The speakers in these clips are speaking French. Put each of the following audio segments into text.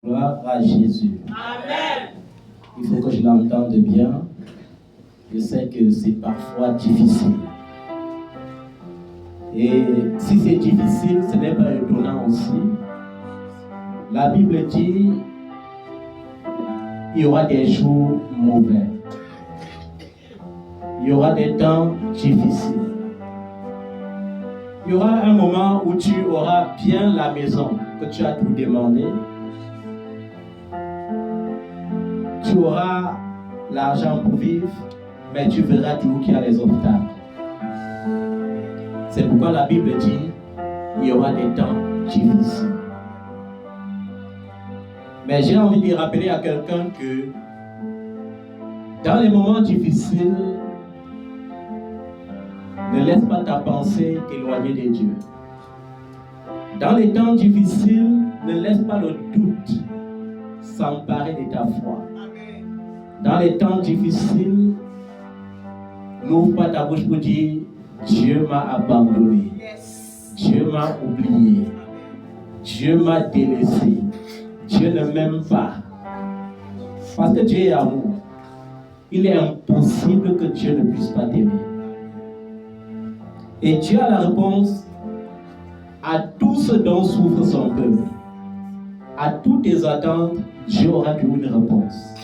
Gloire à Jésus. Amen. Il faut que je l'entende bien. Je sais que c'est parfois difficile. Et si c'est difficile, ce n'est pas étonnant aussi. La Bible dit il y aura des jours mauvais. Il y aura des temps difficiles. Il y aura un moment où tu auras bien la maison, que tu as tout demandé. Tu auras l'argent pour vivre, mais tu verras toujours qu'il y a les obstacles. C'est pourquoi la Bible dit il y aura des temps difficiles. Mais j'ai envie de rappeler à quelqu'un que dans les moments difficiles, ne laisse pas ta pensée éloignée de Dieu. Dans les temps difficiles, ne laisse pas le doute s'emparer de ta foi. Dans les temps difficiles, n'ouvre pas ta bouche pour dire Dieu m'a abandonné, Dieu m'a oublié, Dieu m'a délaissé, Dieu ne m'aime pas. Parce que Dieu est amour. Il est impossible que Dieu ne puisse pas t'aimer. Et Dieu a la réponse à tout ce dont souffre son peuple. À toutes tes attentes, Dieu aura toujours une réponse.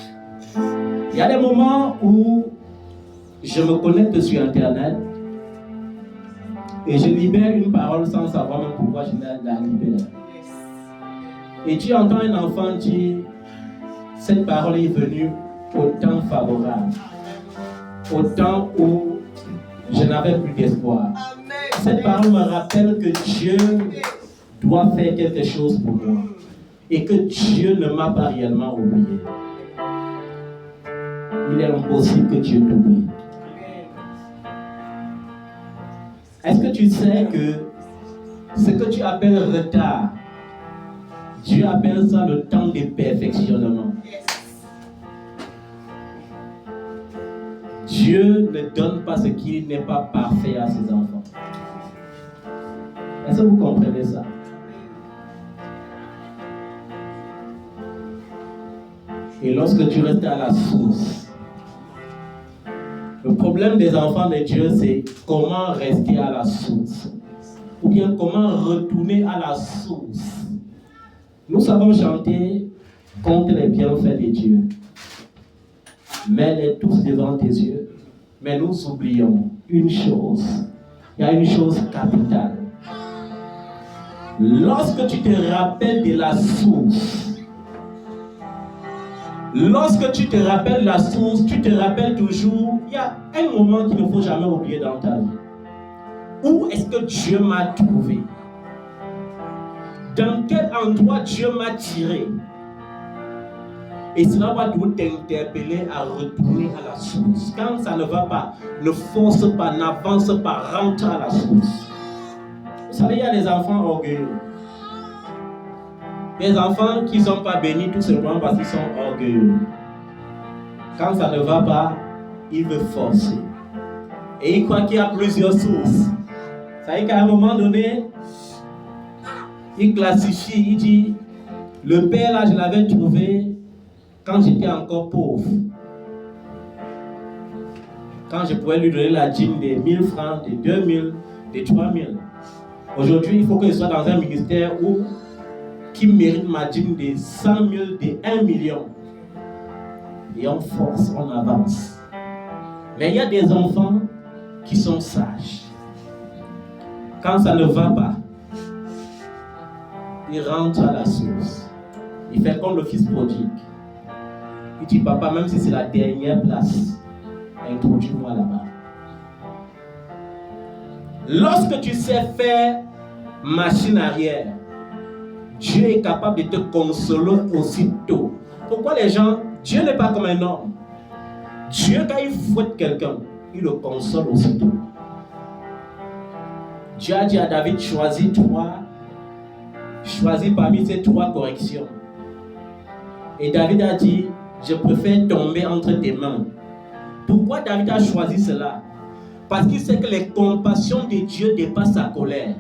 Il y a des moments où je me connecte sur Internet et je libère une parole sans savoir même pourquoi je la libère. Et tu entends un enfant dire, cette parole est venue au temps favorable, au temps où je n'avais plus d'espoir. Cette parole me rappelle que Dieu doit faire quelque chose pour moi et que Dieu ne m'a pas réellement oublié. Il est impossible que Dieu t'oublie. Est-ce que tu sais que ce que tu appelles retard, Dieu appelle ça le temps de perfectionnement. Dieu ne donne pas ce qui n'est pas parfait à ses enfants. Est-ce que vous comprenez ça? Et lorsque tu restes à la source, le problème des enfants de Dieu, c'est comment rester à la source. Ou bien comment retourner à la source. Nous savons chanter contre les bienfaits de Dieu. Mets-les tous devant tes yeux. Mais nous oublions une chose. Il y a une chose capitale. Lorsque tu te rappelles de la source, lorsque tu te rappelles la source, tu te rappelles toujours, il y a un moment qu'il ne faut jamais oublier dans ta vie. Où est-ce que Dieu m'a trouvé? Dans quel endroit Dieu m'a tiré? Et cela va tout t'interpeller à retourner à la source. Quand ça ne va pas, ne force pas, n'avance pas, rentre à la source. Vous savez, il y a des enfants orgueilleux. Des enfants qui ne sont pas bénis tout simplement parce qu'ils sont orgueilleux. Quand ça ne va pas, ils veulent forcer. Et ils croient qu'il y a plusieurs sources. Ça veut dire qu'à un moment donné, il classifie, il dit, le père là, je l'avais trouvé quand j'étais encore pauvre. Quand je pouvais lui donner la dîme de 1000 francs, de 2000, de 3000. Aujourd'hui, il faut que je sois dans un ministère qui mérite ma dîme de 100 000, de 1 million. Et on force, on avance. Mais il y a des enfants qui sont sages. Quand ça ne va pas, il rentre à la source. Il fait comme le fils prodigue. Il dit, papa, même si c'est la dernière place, introduis-moi là-bas. Lorsque tu sais faire machine arrière, Dieu est capable de te consoler aussitôt. Pourquoi les gens, Dieu n'est pas comme un homme. Dieu, quand il fouette quelqu'un, il le console aussitôt. Dieu a dit à David, choisis parmi ces 3 corrections. Et David a dit, je préfère tomber entre tes mains. Pourquoi David a choisi cela? Parce qu'il sait que les compassions de Dieu dépassent sa colère.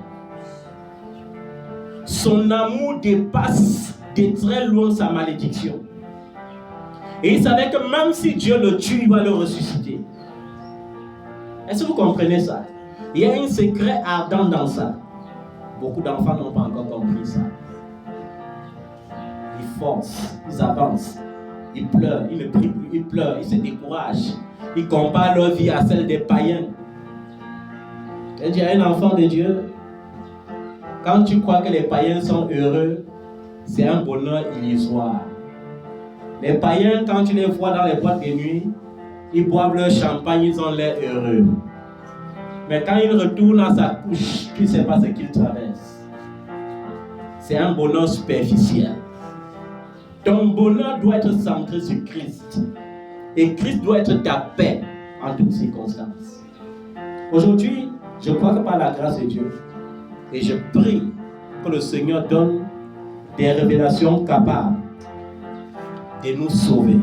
Son amour dépasse de très loin sa malédiction. Et il savait que même si Dieu le tue, il va le ressusciter. Est-ce que vous comprenez ça? Il y a un secret ardent dans ça. Beaucoup d'enfants n'ont pas encore compris ça. Ils forcent, ils avancent, ils pleurent, ils ne prient plus, ils pleurent, ils se découragent. Ils comparent leur vie à celle des païens. Et il y a un enfant de Dieu. Quand tu crois que les païens sont heureux, c'est un bonheur illusoire. Les païens, quand tu les vois dans les boîtes de nuit, ils boivent leur champagne, ils ont l'air heureux. Mais quand ils retournent à sa couche, tu ne sais pas ce qu'ils traversent. C'est un bonheur superficiel. Ton bonheur doit être centré sur Christ. Et Christ doit être ta paix en toutes circonstances. Aujourd'hui, je crois que par la grâce de Dieu, et je prie que le Seigneur donne des révélations capables de nous sauver,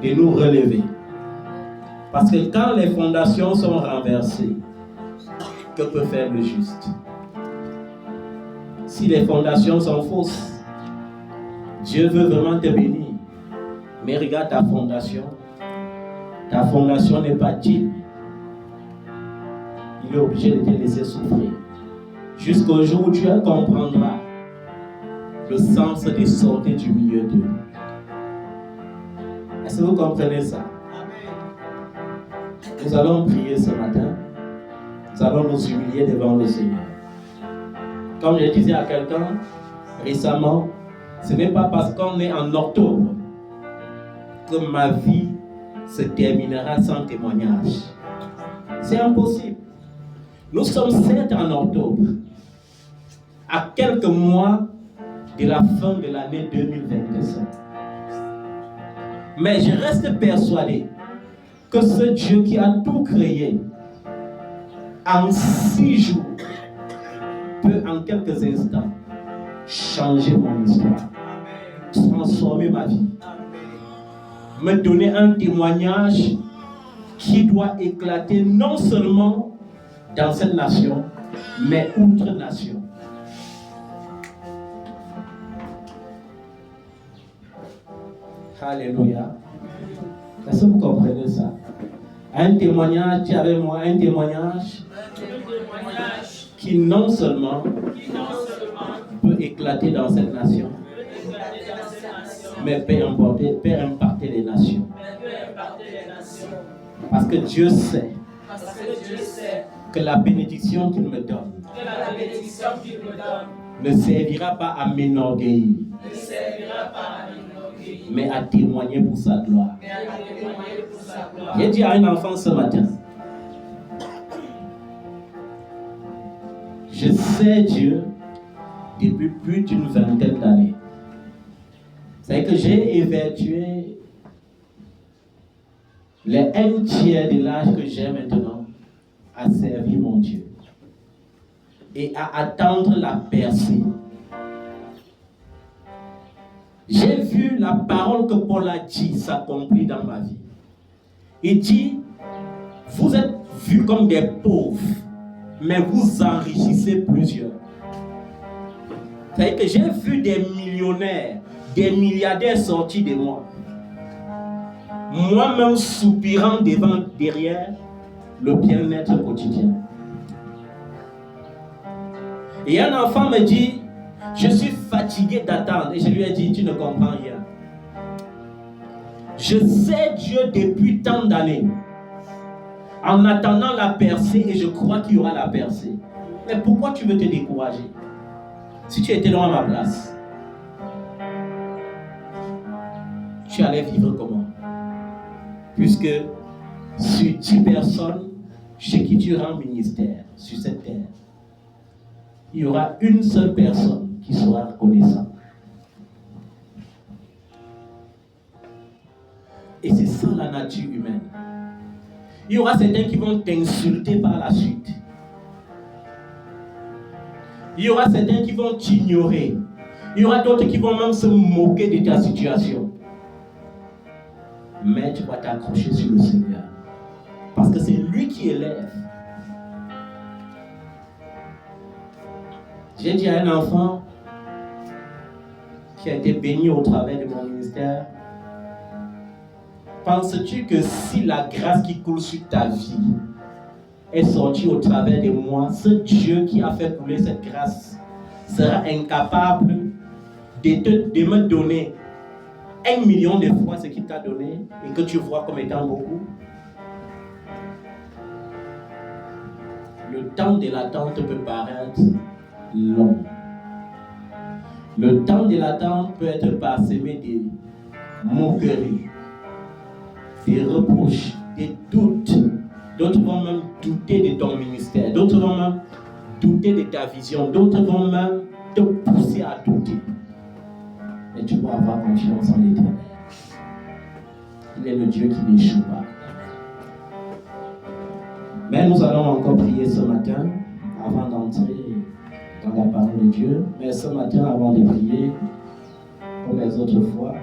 de nous relever. Parce que quand les fondations sont renversées, que peut faire le juste? Si les fondations sont fausses, Dieu veut vraiment te bénir. Mais regarde ta fondation. Ta fondation n'est pas digne. Il est obligé de te laisser souffrir. Jusqu'au jour où tu comprendras le sens des sorties du milieu d'eux. Est-ce que vous comprenez ça? Nous allons prier ce matin. Nous allons nous humilier devant le Seigneur. Comme je disais à quelqu'un récemment, ce n'est pas parce qu'on est en octobre que ma vie se terminera sans témoignage. C'est impossible. Nous sommes certes en octobre, à quelques mois de la fin de l'année 2027. Mais je reste persuadé que ce Dieu qui a tout créé en 6 jours peut en quelques instants changer mon histoire, transformer ma vie, me donner un témoignage qui doit éclater non seulement dans cette nation, mais outre-nation. Alléluia. Est-ce que vous comprenez ça? Un témoignage, tu avais moi, un témoignage qui non seulement peut éclater dans cette nation, mais peut impacter les nations. Parce que Dieu sait que la bénédiction qu'il me donne ne servira pas à m'enorgueillir, mais à témoigner pour sa gloire. J'ai dit à un enfant ce matin, je sais Dieu depuis plus d'une vingtaine d'années. C'est que j'ai évertué les 1/3 de l'âge que j'ai maintenant à servir mon Dieu et à attendre la percée. J'ai vu la parole que Paul a dit s'accomplir dans ma vie. Il dit, vous êtes vus comme des pauvres, mais vous enrichissez plusieurs. C'est-à-dire que j'ai vu des millionnaires, des milliardaires sortis de moi. Moi-même soupirant derrière le bien-être quotidien. Et un enfant me dit, je suis fatigué d'attendre. Et je lui ai dit, tu ne comprends rien. Je sais Dieu depuis tant d'années. En attendant la percée, et je crois qu'il y aura la percée. Mais pourquoi tu veux te décourager? Si tu étais dans ma place, tu allais vivre comment? Puisque sur 10 personnes chez qui tu rends ministère sur cette terre, il y aura une seule personne qui sera reconnaissante. Et c'est ça la nature humaine. Il y aura certains qui vont t'insulter par la suite. Il y aura certains qui vont t'ignorer. Il y aura d'autres qui vont même se moquer de ta situation. Mais tu vas t'accrocher sur le Seigneur. Parce que c'est lui qui élève. J'ai dit à un enfant, qui a été béni au travers de mon ministère, penses-tu que si la grâce qui coule sur ta vie est sortie au travers de moi, ce Dieu qui a fait couler cette grâce sera incapable de me donner 1 million de fois ce qu'il t'a donné et que tu vois comme étant beaucoup? Le temps de l'attente peut paraître long. Le temps de l'attente peut être parsemé de moqueries, des reproches, des doutes. D'autres vont même douter de ton ministère. D'autres vont même douter de ta vision. D'autres vont même te pousser à douter. Mais tu dois avoir confiance en l'Éternel. Il est le Dieu qui n'échoue pas. Mais nous allons encore prier ce matin avant d'entrer dans la parole de Dieu. Mais ce matin, avant de prier, comme les autres fois,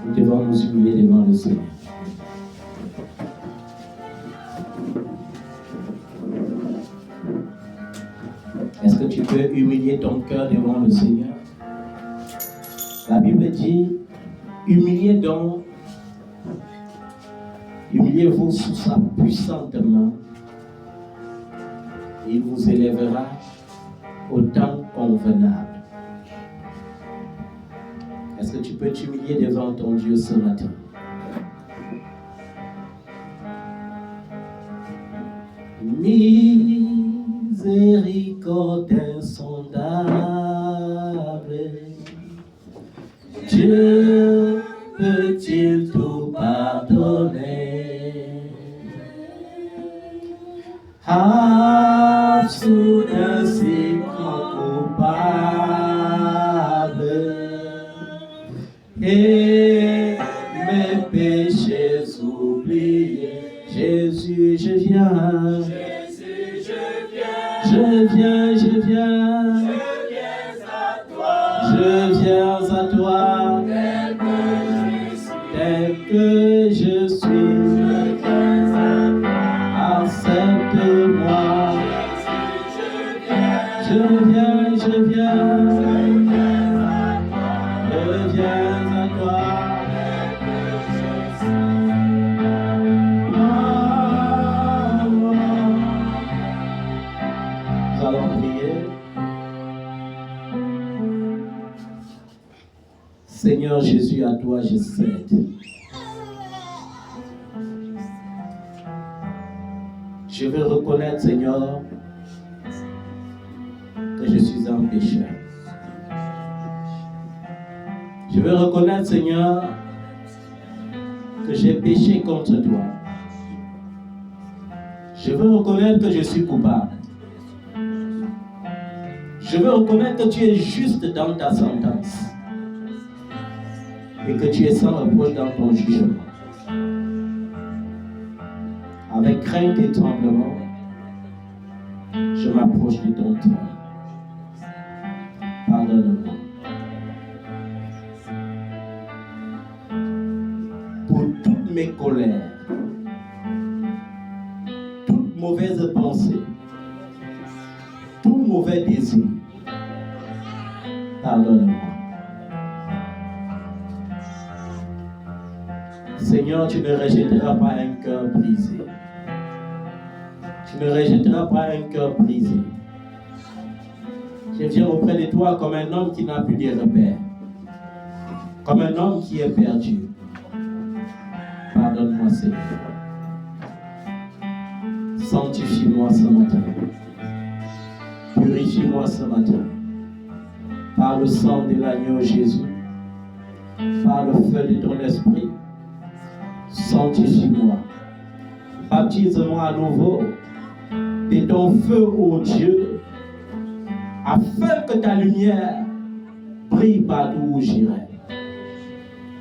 nous devons nous humilier devant le Seigneur. Est-ce que tu peux humilier ton cœur devant le Seigneur? La Bible dit, humiliez-vous sous sa puissante main, et il vous élèvera au temps convenable. Est-ce que tu peux t'humilier devant ton Dieu ce matin? Miséricorde insondable, Dieu peut-il tout pardonner? Absous si coupable et mes péchés oubliés. Jésus, je viens. Jésus, je viens. Je viens à toi. Je viens à toi. Tel que je suis. Accepte-moi. Je viens. Je viens à toi. Nous allons prier. Seigneur Jésus, à toi je cède. Je veux reconnaître, Seigneur, que je suis un pécheur. Je veux reconnaître, Seigneur, que j'ai péché contre toi. Je veux reconnaître que je suis coupable. Je veux reconnaître que tu es juste dans ta sentence et que tu es sans reproche dans ton jugement. Avec crainte et tremblement, je m'approche de ton trône. Pardonne-moi. Pour toutes mes colères, toute mauvaise pensée, tout mauvais désir, pardonne-moi. Seigneur, tu ne rejetteras pas un cœur brisé. Tu ne rejetteras pas un cœur brisé. Je viens auprès de toi comme un homme qui n'a plus de repères, comme un homme qui est perdu. Pardonne-moi, Seigneur. Sanctifie-moi ce matin. Purifie-moi ce matin. Par le sang de l'agneau Jésus, par le feu de ton esprit, sanctifie-moi. Baptise-moi à nouveau de ton feu, ô Dieu, afin que ta lumière brille partout où j'irai.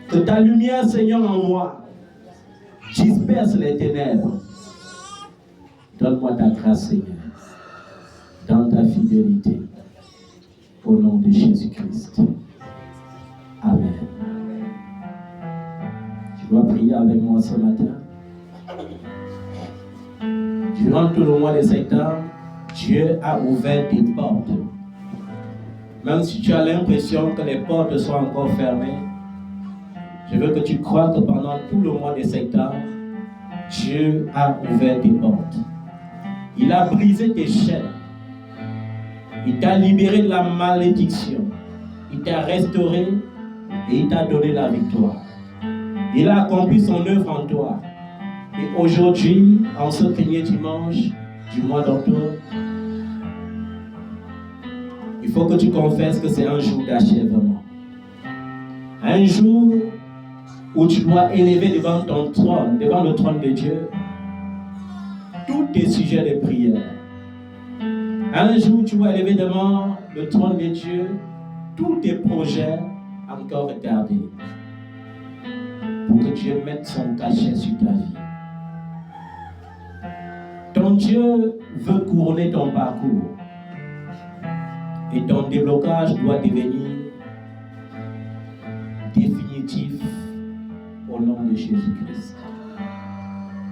Que ta lumière, Seigneur, en moi, disperse les ténèbres. Donne-moi ta grâce, Seigneur, dans ta fidélité, au nom de Jésus-Christ. Amen. Tu dois prier avec moi ce matin. Durant tout le mois de septembre, Dieu a ouvert des portes. Même si tu as l'impression que les portes sont encore fermées, je veux que tu crois que pendant tout le mois de septembre, Dieu a ouvert tes portes. Il a brisé tes chaînes. Il t'a libéré de la malédiction. Il t'a restauré et il t'a donné la victoire. Il a accompli son œuvre en toi. Et aujourd'hui, en ce premier dimanche du mois d'octobre, il faut que tu confesses que c'est un jour d'achèvement. Un jour où tu dois élever devant ton trône, devant le trône de Dieu, tous tes sujets de prière. Un jour où tu vas élever devant le trône de Dieu tous tes projets encore retardés. Pour que Dieu mette son cachet sur ta vie. Ton Dieu veut couronner ton parcours. Et ton déblocage doit devenir définitif au nom de Jésus-Christ.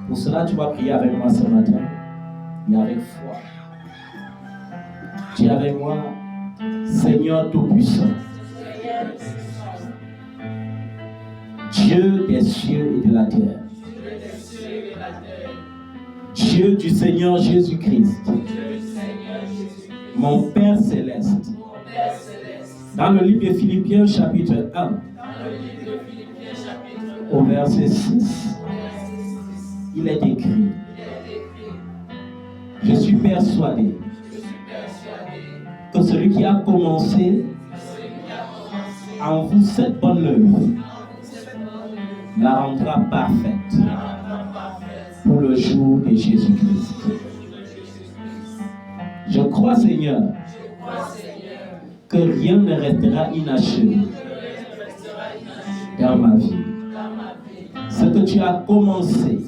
Pour cela, tu vas prier avec moi ce matin et avec foi. Dis avec moi, Seigneur Tout-Puissant, Dieu des cieux et de la terre, Dieu du Seigneur Jésus-Christ, mon Père céleste, dans le livre de Philippiens chapitre 1, au verset 6, il est écrit, je suis persuadé que celui qui a commencé en vous cette bonne œuvre la rendra parfaite pour le jour de Jésus-Christ. Je crois, Seigneur, que rien ne restera inachevé dans ma vie. Ce que tu as commencé,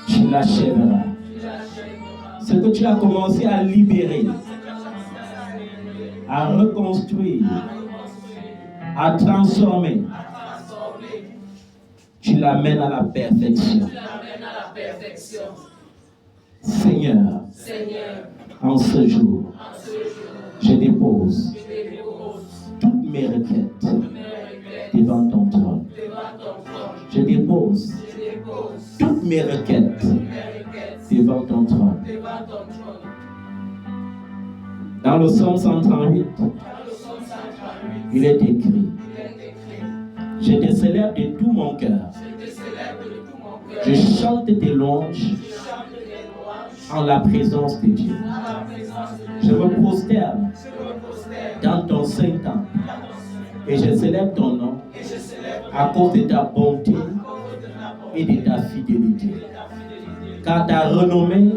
tu l'achèveras. Ce que tu as commencé à libérer, à reconstruire, à transformer, tu l'amènes à la perfection. Seigneur, en ce jour, je dépose toutes mes requêtes devant ton trône. Je dépose toutes mes requêtes devant ton trône. Dans le psaume 138, il est écrit, je te célèbre de tout mon cœur. Je chante tes louanges en la présence de Dieu. Je me prosterne dans ton Saint-Temple et je célèbre ton nom à cause de ta bonté et de ta fidélité. Car ta renommée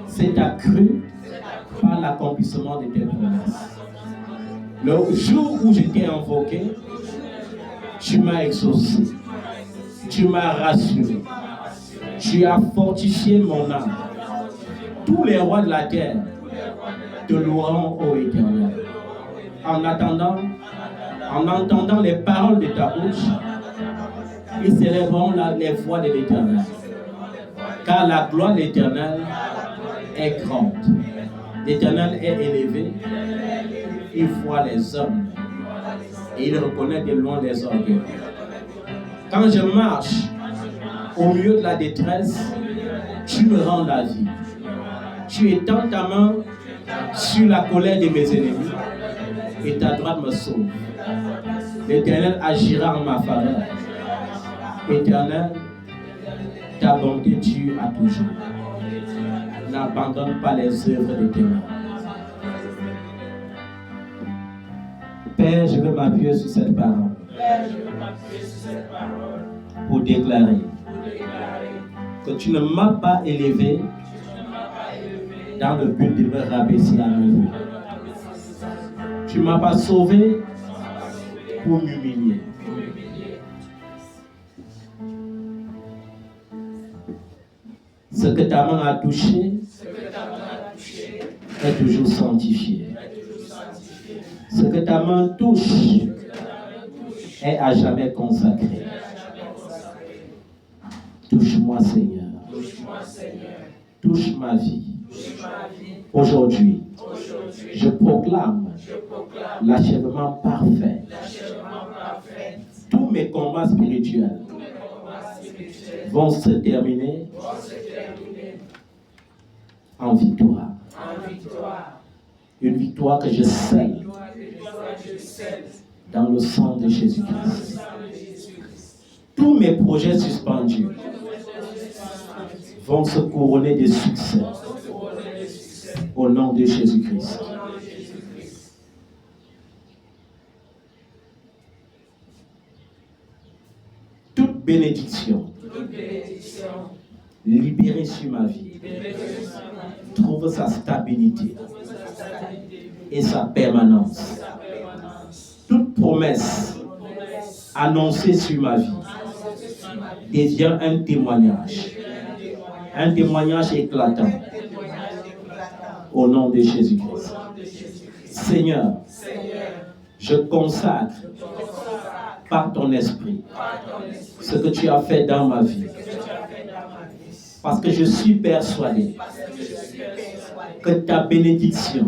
s'est accrue par l'accomplissement de tes promesses. Le jour où je t'ai invoqué, tu m'as exaucé, tu m'as rassuré, tu as fortifié mon âme. Tous les rois de la terre te loueront, ô Éternel. En entendant les paroles de ta bouche, ils célébreront les voix de l'Éternel. Car la gloire de l'Éternel est grande. L'Éternel est élevé. Il voit les hommes et il reconnaît de loin les orgueils. Quand je marche au milieu de la détresse, tu me rends la vie. Tu étends ta main sur la colère de mes ennemis et ta droite me sauve. L'Éternel agira en ma faveur. Éternel, ta bonté dure à toujours. N'abandonne pas les œuvres de tes mains. Père, je veux m'appuyer sur cette parole pour déclarer que tu ne m'as pas élevé dans le but de me rabaisser à nouveau. Tu ne m'as pas sauvé pour m'humilier. Ce que ta main a touché est toujours sanctifié. Ce que ta main touche est à jamais consacré. Touche-moi, Seigneur. Touche ma vie. Aujourd'hui, je proclame l'achèvement parfait. Tous mes combats spirituels vont se terminer en victoire. Une victoire que je scelle dans le sang de Jésus-Christ. Tous mes projets suspendus vont se couronner de succès au nom de Jésus-Christ. Toute bénédiction libérée sur ma vie trouve sa stabilité et sa permanence. Toute promesse annoncée sur ma vie devient un témoignage éclatant au nom de Jésus-Christ. Seigneur, je consacre par ton esprit ce que tu as fait dans ma vie. Parce que je suis persuadé que ta bénédiction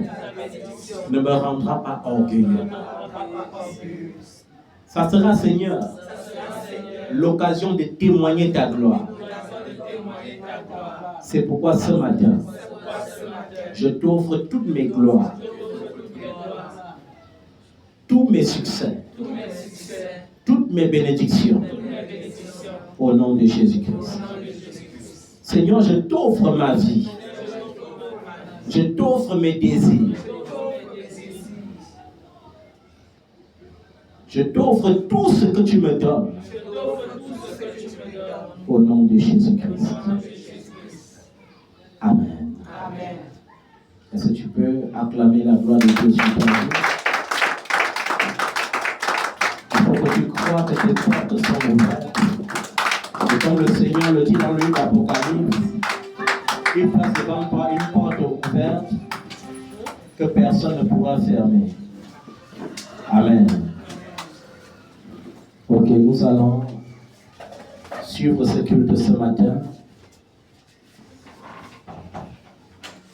ne me rendra pas orgueilleux. Ça sera, Seigneur, l'occasion de témoigner ta gloire. C'est pourquoi ce matin, je t'offre toutes mes gloires, tous mes succès, toutes mes bénédictions, au nom de Jésus-Christ. Seigneur, je t'offre ma vie, je t'offre mes désirs, je t'offre tout ce que tu me donnes, au nom de Jésus-Christ. Amen. Est-ce que tu peux acclamer la gloire de Dieu sur ta vie? Il faut que tu crois que tes portes sont ouvertes. Et comme le Seigneur le dit dans le livre d'Apocalypse, il place devant toi une porte ouverte que personne ne pourra fermer. Amen. Ok, nous allons suivre ce culte ce matin.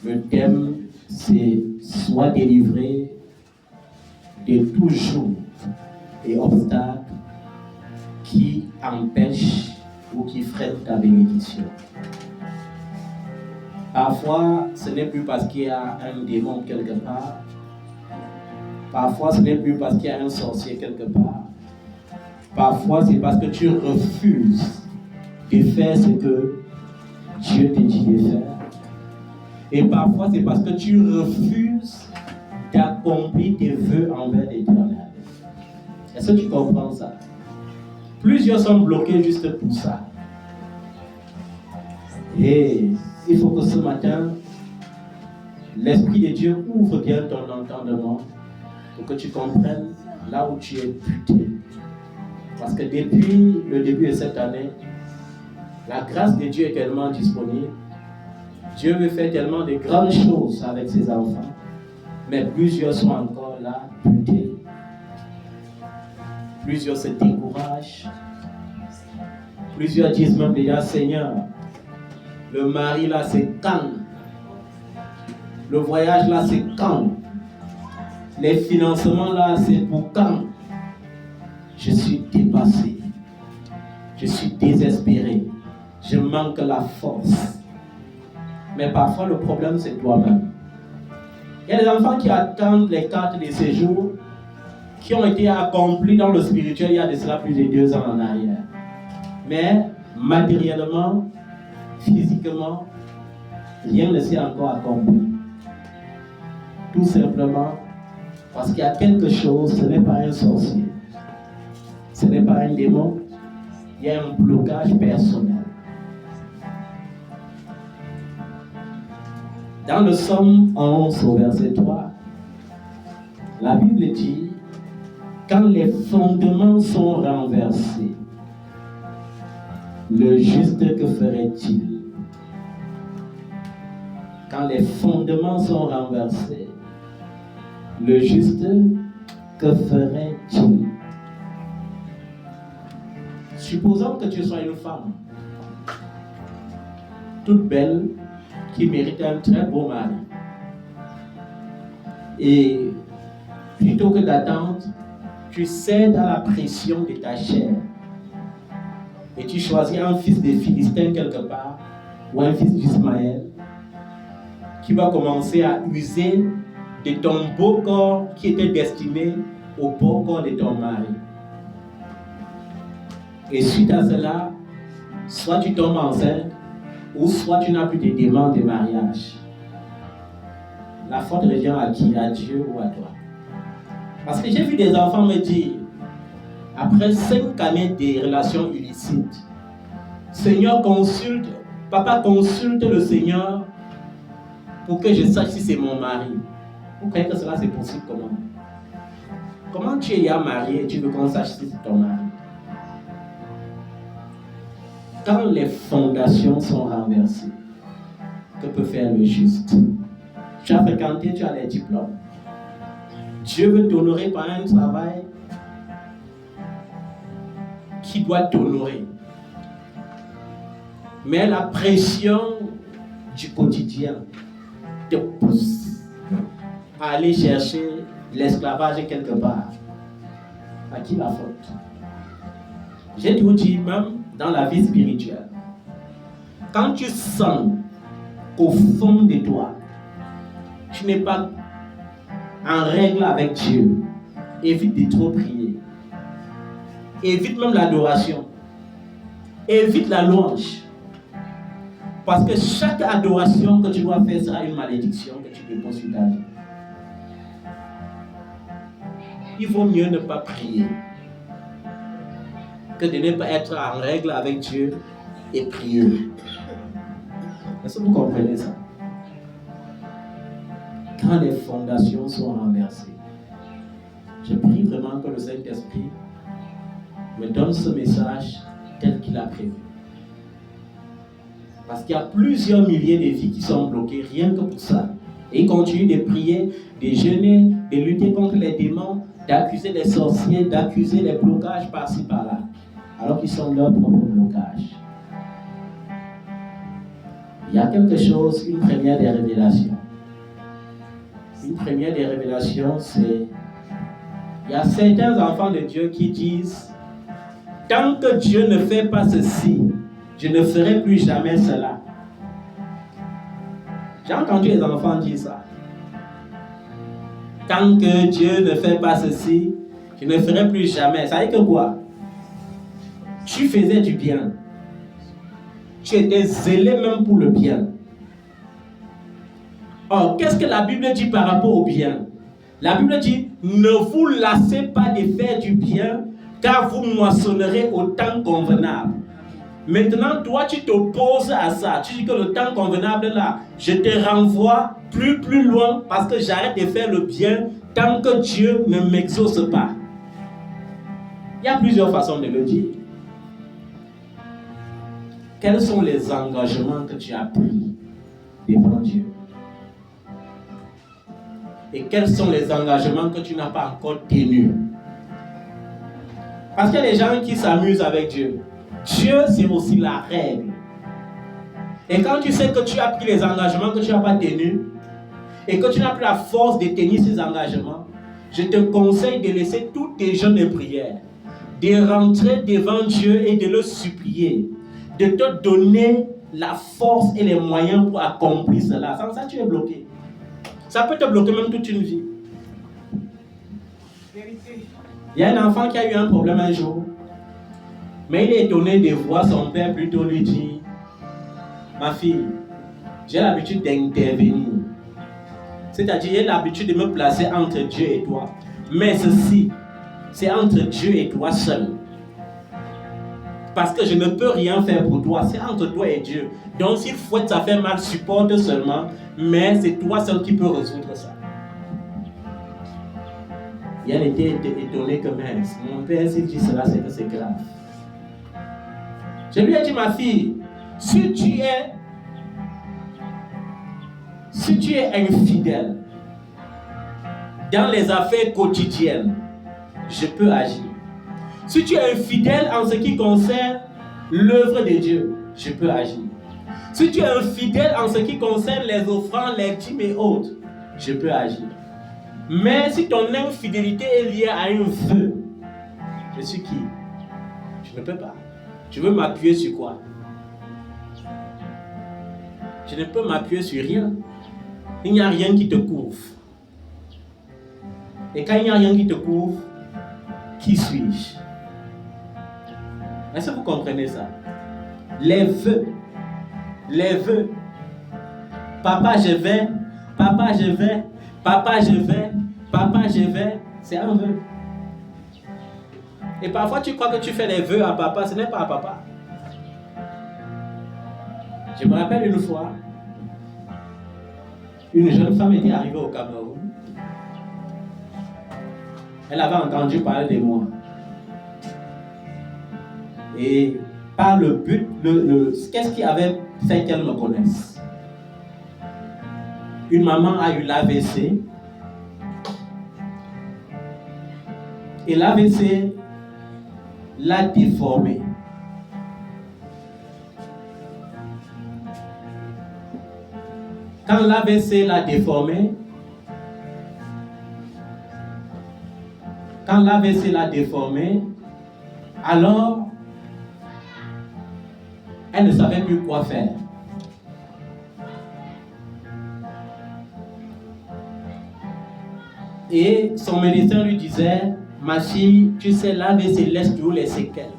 Le thème, c'est « Sois délivré de tout joug et obstacle qui empêche ou qui freine ta bénédiction. » Parfois, ce n'est plus parce qu'il y a un démon quelque part. Parfois, ce n'est plus parce qu'il y a un sorcier quelque part. Parfois, c'est parce que tu refuses de faire ce que Dieu te dit de faire. Et parfois, c'est parce que tu refuses d'accomplir tes vœux envers l'Éternel. Est-ce que tu comprends ça? Plusieurs sont bloqués juste pour ça. Et il faut que ce matin, l'Esprit de Dieu ouvre bien ton entendement pour que tu comprennes là où tu es buté. Parce que depuis le début de cette année, la grâce de Dieu est tellement disponible. Dieu veut faire tellement de grandes choses avec ses enfants, mais plusieurs sont encore là, butés. Plusieurs se découragent. Plusieurs disent même déjà, Seigneur, le mari là c'est quand? Le voyage là c'est quand? Les financements là c'est pour quand? Je suis dépassé. Je suis désespéré. Je manque la force. Mais parfois, le problème, c'est toi-même. Il y a des enfants qui attendent les cartes de séjour qui ont été accomplis dans le spirituel il y a de cela plus de 2 ans en arrière. Mais matériellement, physiquement, rien ne s'est encore accompli. Tout simplement parce qu'il y a quelque chose, ce n'est pas un sorcier. Ce n'est pas un démon. Il y a un blocage personnel. Dans le Psaume 11 au verset 3, la Bible dit, quand les fondements sont renversés, le juste que ferait-il? Quand les fondements sont renversés, le juste que ferait-il? Supposons que tu sois une femme, toute belle, qui mérite un très beau mari. Et plutôt que d'attendre, tu cèdes à la pression de ta chair. Et tu choisis un fils des Philistins quelque part, ou un fils d'Ismaël, qui va commencer à user de ton beau corps qui était destiné au beau corps de ton mari. Et suite à cela, soit tu tombes enceinte, ou soit tu n'as plus de demande de mariage. La faute revient à qui? À Dieu ou à toi? Parce que j'ai vu des enfants me dire, après 5 années de relations illicites, Seigneur, papa consulte le Seigneur pour que je sache si c'est mon mari. Vous croyez que cela c'est possible comment? Comment tu es marié et tu veux qu'on sache si c'est ton mari? Quand les fondations sont renversées, que peut faire le juste? Tu as fréquenté, tu as les diplômes. Dieu veut t'honorer par un travail qui doit t'honorer. Mais la pression du quotidien te pousse à aller chercher l'esclavage quelque part. À qui la faute? J'ai tout dit, même dans la vie spirituelle. Quand tu sens qu'au fond de toi, tu n'es pas en règle avec Dieu, évite de trop prier. Évite même l'adoration. Évite la louange. Parce que chaque adoration que tu dois faire sera une malédiction que tu déposes sur ta vie. Il vaut mieux ne pas prier que de ne pas être en règle avec Dieu et prier. Est-ce que vous comprenez ça? Quand les fondations sont renversées, je prie vraiment que le Saint-Esprit me donne ce message tel qu'il a prévu. Parce qu'il y a plusieurs milliers de vies qui sont bloquées rien que pour ça. Et ils continuent de prier, de jeûner, de lutter contre les démons, d'accuser les sorciers, d'accuser les blocages par-ci par-là. Alors qu'ils sont leur propre blocage. Il y a quelque chose, une première des révélations. Une première des révélations, c'est il y a certains enfants de Dieu qui disent tant que Dieu ne fait pas ceci, je ne ferai plus jamais cela. J'ai entendu les enfants dire ça. Tant que Dieu ne fait pas ceci, je ne ferai plus jamais. Ça veut dire que quoi? Tu faisais du bien. Tu étais zélé même pour le bien. Or, qu'est-ce que la Bible dit par rapport au bien? La Bible dit, ne vous lassez pas de faire du bien, car vous moissonnerez au temps convenable. Maintenant, toi, tu t'opposes à ça. Tu dis que le temps convenable, là, je te renvoie plus loin parce que j'arrête de faire le bien tant que Dieu ne m'exauce pas. Il y a plusieurs façons de le dire. Quels sont les engagements que tu as pris devant Dieu? Et quels sont les engagements que tu n'as pas encore tenus? Parce qu'il y a des gens qui s'amusent avec Dieu. Dieu, c'est aussi la règle. Et quand tu sais que tu as pris les engagements que tu n'as pas tenus, et que tu n'as plus la force de tenir ces engagements, je te conseille de laisser tous tes jeûnes et prières, de rentrer devant Dieu et de le supplier, de te donner la force et les moyens pour accomplir cela. Sans ça, tu es bloqué. Ça peut te bloquer même toute une vie. Il y a un enfant qui a eu un problème un jour, mais il est étonné de voir son père plutôt lui dire, ma fille, j'ai l'habitude d'intervenir. C'est-à-dire, j'ai l'habitude de me placer entre Dieu et toi. Mais ceci, c'est entre Dieu et toi seul. Parce que je ne peux rien faire pour toi. C'est entre toi et Dieu. Donc, s'il fouette, ça fait mal, supporte seulement. Mais c'est toi seul qui peux résoudre ça. Et elle était étonnée que mince. Mon père, s'il dit cela, c'est que c'est grave. Je lui ai dit, ma fille, si tu es infidèle dans les affaires quotidiennes, je peux agir. Si tu es infidèle en ce qui concerne l'œuvre de Dieu, je peux agir. Si tu es infidèle en ce qui concerne les offrandes, les dîmes et autres, je peux agir. Mais si ton infidélité est liée à un vœu, je suis qui? Je ne peux pas. Je veux m'appuyer sur quoi? Je ne peux m'appuyer sur rien. Il n'y a rien qui te couvre. Et quand il n'y a rien qui te couvre, qui suis-je? Est-ce que vous comprenez ça? Les vœux. Papa, je vais. Papa, je vais. Papa, je vais. Papa, je vais. C'est un vœu. Et parfois, tu crois que tu fais les vœux à papa. Ce n'est pas à papa. Je me rappelle une fois, une jeune femme était arrivée au Cameroun. Elle avait entendu parler de moi. Et par le but, qu'est-ce qui avait fait qu'elle me connaisse? Une maman a eu l'AVC. Et l'AVC l'a déformée. Quand l'AVC l'a déformée, alors elle ne savait plus quoi faire. Et son médecin lui disait, ma fille, tu sais, l'AVC laisse toujours les séquelles.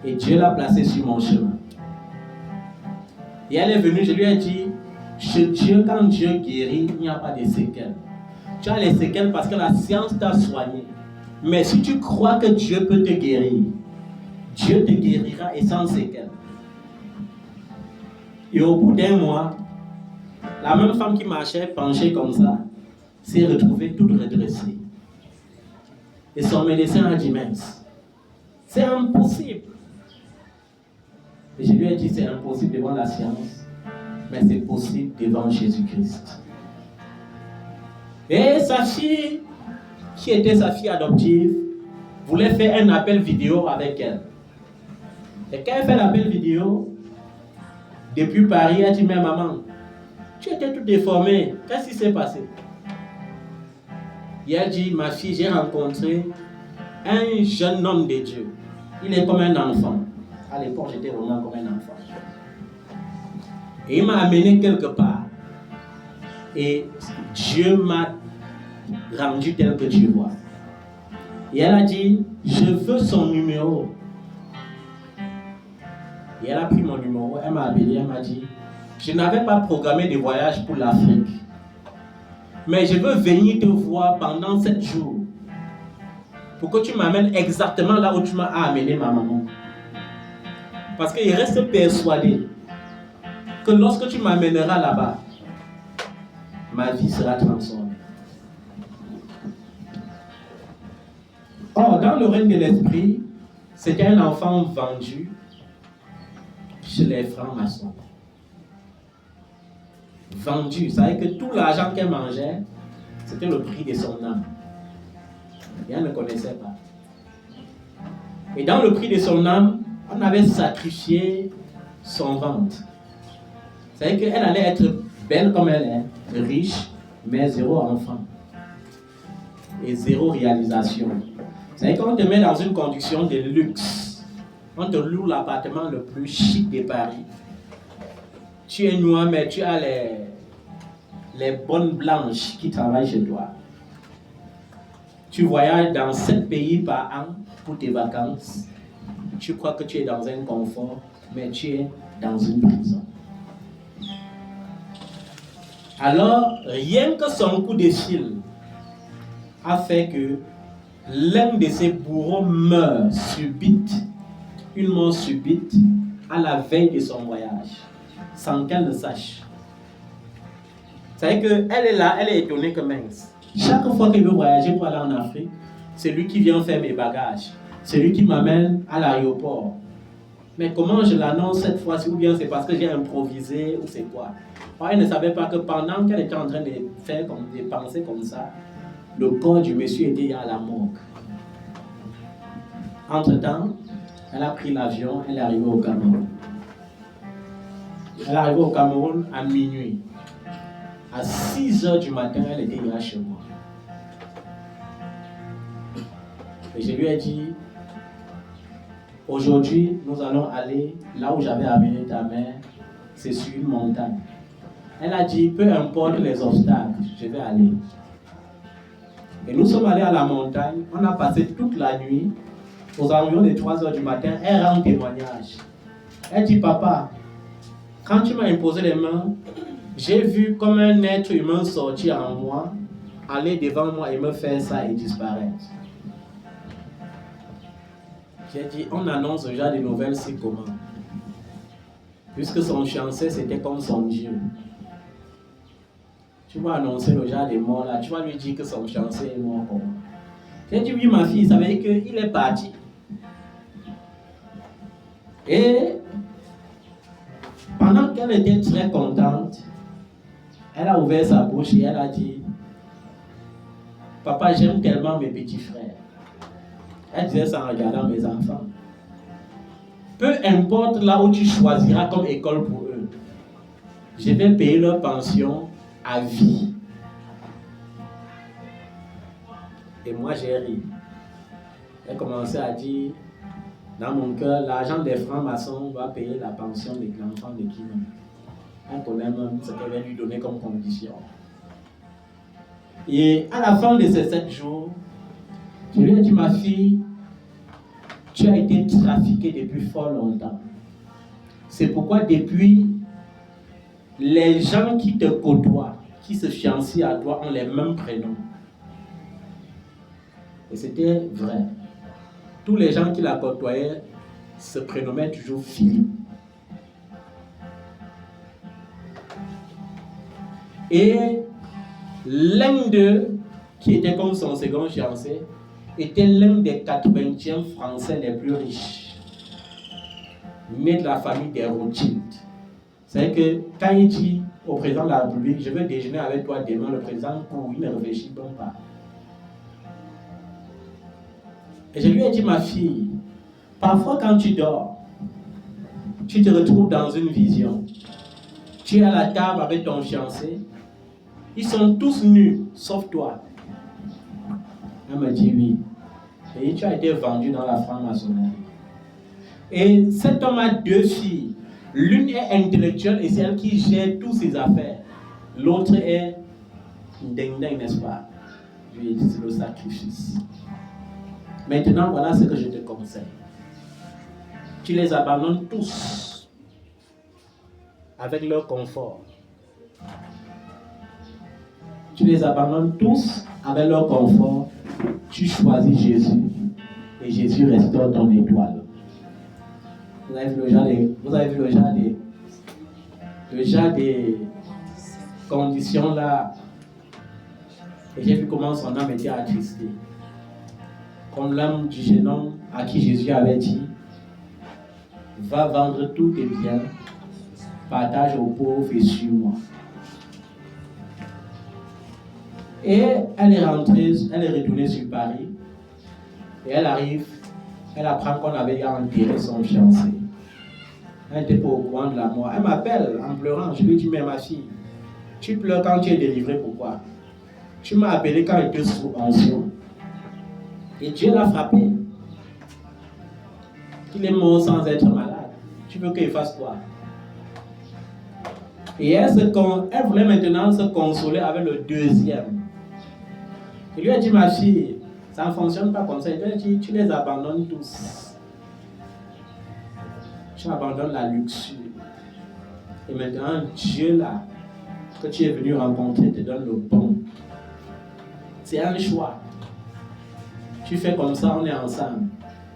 Et Dieu l'a placée sur mon chemin. Et elle est venue, je lui ai dit, quand Dieu guérit, il n'y a pas de séquelles. Tu as les séquelles parce que la science t'a soigné. Mais si tu crois que Dieu peut te guérir, Dieu te guérira et sans séquelles. Et au bout d'un mois, la même femme qui marchait penchée comme ça s'est retrouvée toute redressée. Et son médecin a dit, mince, c'est impossible. Et je lui ai dit, c'est impossible devant la science, mais c'est possible devant Jésus-Christ. Et sa fille, qui était sa fille adoptive, voulait faire un appel vidéo avec elle. Et quand elle fait l'appel vidéo, depuis Paris, elle dit, mais maman, tu étais tout déformée, qu'est-ce qui s'est passé? Et elle dit, ma fille, j'ai rencontré un jeune homme de Dieu. Il est comme un enfant. À l'époque, j'étais vraiment comme un enfant. Et il m'a amené quelque part. Et Dieu m'a rendu tel que tu vois. Et elle a dit, je veux son numéro. Et elle a pris mon numéro, elle m'a appelé, elle m'a dit, je n'avais pas programmé de voyage pour l'Afrique. Mais je veux venir te voir pendant 7 jours. Pour que tu m'amènes exactement là où tu m'as amené ma maman. Parce qu'il reste persuadé que lorsque tu m'amèneras là-bas, ma vie sera transformée. Or, dans le règne de l'esprit, c'était un enfant vendu chez les francs-maçons. Vendu, ça veut dire que tout l'argent qu'elle mangeait, c'était le prix de son âme. Et elle ne connaissait pas. Et dans le prix de son âme, on avait sacrifié son ventre. Ça veut dire qu'elle allait être belle comme elle est, riche, mais 0 enfant. Et 0 réalisation. Ça veut dire qu'on te met dans une condition de luxe. On te loue l'appartement le plus chic de Paris. Tu es noir, mais tu as les bonnes blanches qui travaillent chez toi. Tu voyages dans 7 pays par an pour tes vacances. Tu crois que tu es dans un confort, mais tu es dans une prison. Alors, rien que son coup de fil a fait que l'un de ses bourreaux meurt subite, une mort subite, à la veille de son voyage, sans qu'elle ne sache. C'est-à-dire qu'elle est là, elle est étonnée que mince. Chaque fois qu'il veut voyager pour aller en Afrique, c'est lui qui vient faire mes bagages. C'est lui qui m'amène à l'aéroport. Mais comment je l'annonce cette fois-ci? Ou bien c'est parce que j'ai improvisé, ou c'est quoi? Elle ne savait pas que pendant qu'elle était en train de penser comme ça, le corps du monsieur était à la morgue. Entre-temps, elle a pris l'avion, elle est arrivée au Cameroun. Elle est arrivée au Cameroun à minuit. À 6h du matin, elle était là chez moi. Et je lui ai dit, aujourd'hui, nous allons aller là où j'avais amené ta mère, c'est sur une montagne. Elle a dit, peu importe les obstacles, je vais aller. Et nous sommes allés à la montagne, on a passé toute la nuit, aux environs de 3h du matin, elle rend témoignage. Elle dit, papa, quand tu m'as imposé les mains, j'ai vu comme un être humain sortir en moi, aller devant moi et me faire ça et disparaître. J'ai dit, on annonce déjà des nouvelles, c'est comment? Puisque son fiancé, c'était comme son Dieu. Tu vas annoncer le genre des morts là, tu vas lui dire que son fiancé est mort comment? J'ai dit, oui, ma fille, ça veut dire qu'il est parti. Et pendant qu'elle était très contente, elle a ouvert sa bouche et elle a dit, papa, j'aime tellement mes petits frères. Elle disait ça en regardant mes enfants. Peu importe là où tu choisiras comme école pour eux, je vais payer leur pension à vie. Et moi j'ai ri. Elle commençait à dire, dans mon cœur, l'argent des francs-maçons va payer la pension de l'enfant de Kim. On connaît même ce qu'elle va lui donner comme condition. Et à la fin de ces 7 jours, je lui ai dit, ma fille, tu as été trafiquée depuis fort longtemps. C'est pourquoi depuis, les gens qui te côtoient, qui se fiancent à toi, ont les mêmes prénoms. Et c'était vrai. Tous les gens qui la côtoyaient se prénommaient toujours Philippe. Et l'un d'eux, qui était comme son second fiancé, était l'un des 80e Français les plus riches, né de la famille des Rothschild. C'est que quand il dit au président de la République, je veux déjeuner avec toi demain, le président court, il ne réfléchit même pas. Et je lui ai dit, ma fille, parfois quand tu dors, tu te retrouves dans une vision. Tu es à la table avec ton fiancé, ils sont tous nus, sauf toi. Elle me dit oui. Et tu as été vendu dans la franc-maçonnerie. Et cet homme a 2 filles. L'une est intellectuelle et c'est elle qui gère toutes ses affaires. L'autre est ding, n'est-ce pas? Je lui ai dit, c'est le sacrifice. Maintenant, voilà ce que je te conseille. Tu les abandonnes tous avec leur confort. Tu les abandonnes tous avec leur confort. Tu choisis Jésus et Jésus restaure ton étoile. Vous avez vu le genre des conditions là. Et j'ai vu comment son âme était attristée. Comme l'âme du jeune homme à qui Jésus avait dit, va vendre tous tes biens, partage aux pauvres et suis-moi. Et elle est rentrée, elle est retournée sur Paris. Et elle arrive, elle apprend qu'on avait enterré son fiancé. Elle n'était pas au courant de la mort. Elle m'appelle en pleurant. Je lui dis, mais ma fille, tu pleures quand tu es délivré, pourquoi? Tu m'as appelé quand il était sous pension. Et Dieu l'a frappé. Il est mort sans être malade. Tu veux qu'il fasse quoi? Et elle voulait maintenant se consoler avec le deuxième. Il lui a dit, ma fille, ça ne fonctionne pas comme ça. Il lui a dit, tu les abandonnes tous. Tu abandonnes la luxure. Et maintenant, Dieu là, que tu es venu rencontrer, te donne le bon. C'est un choix. Tu fais comme ça, on est ensemble.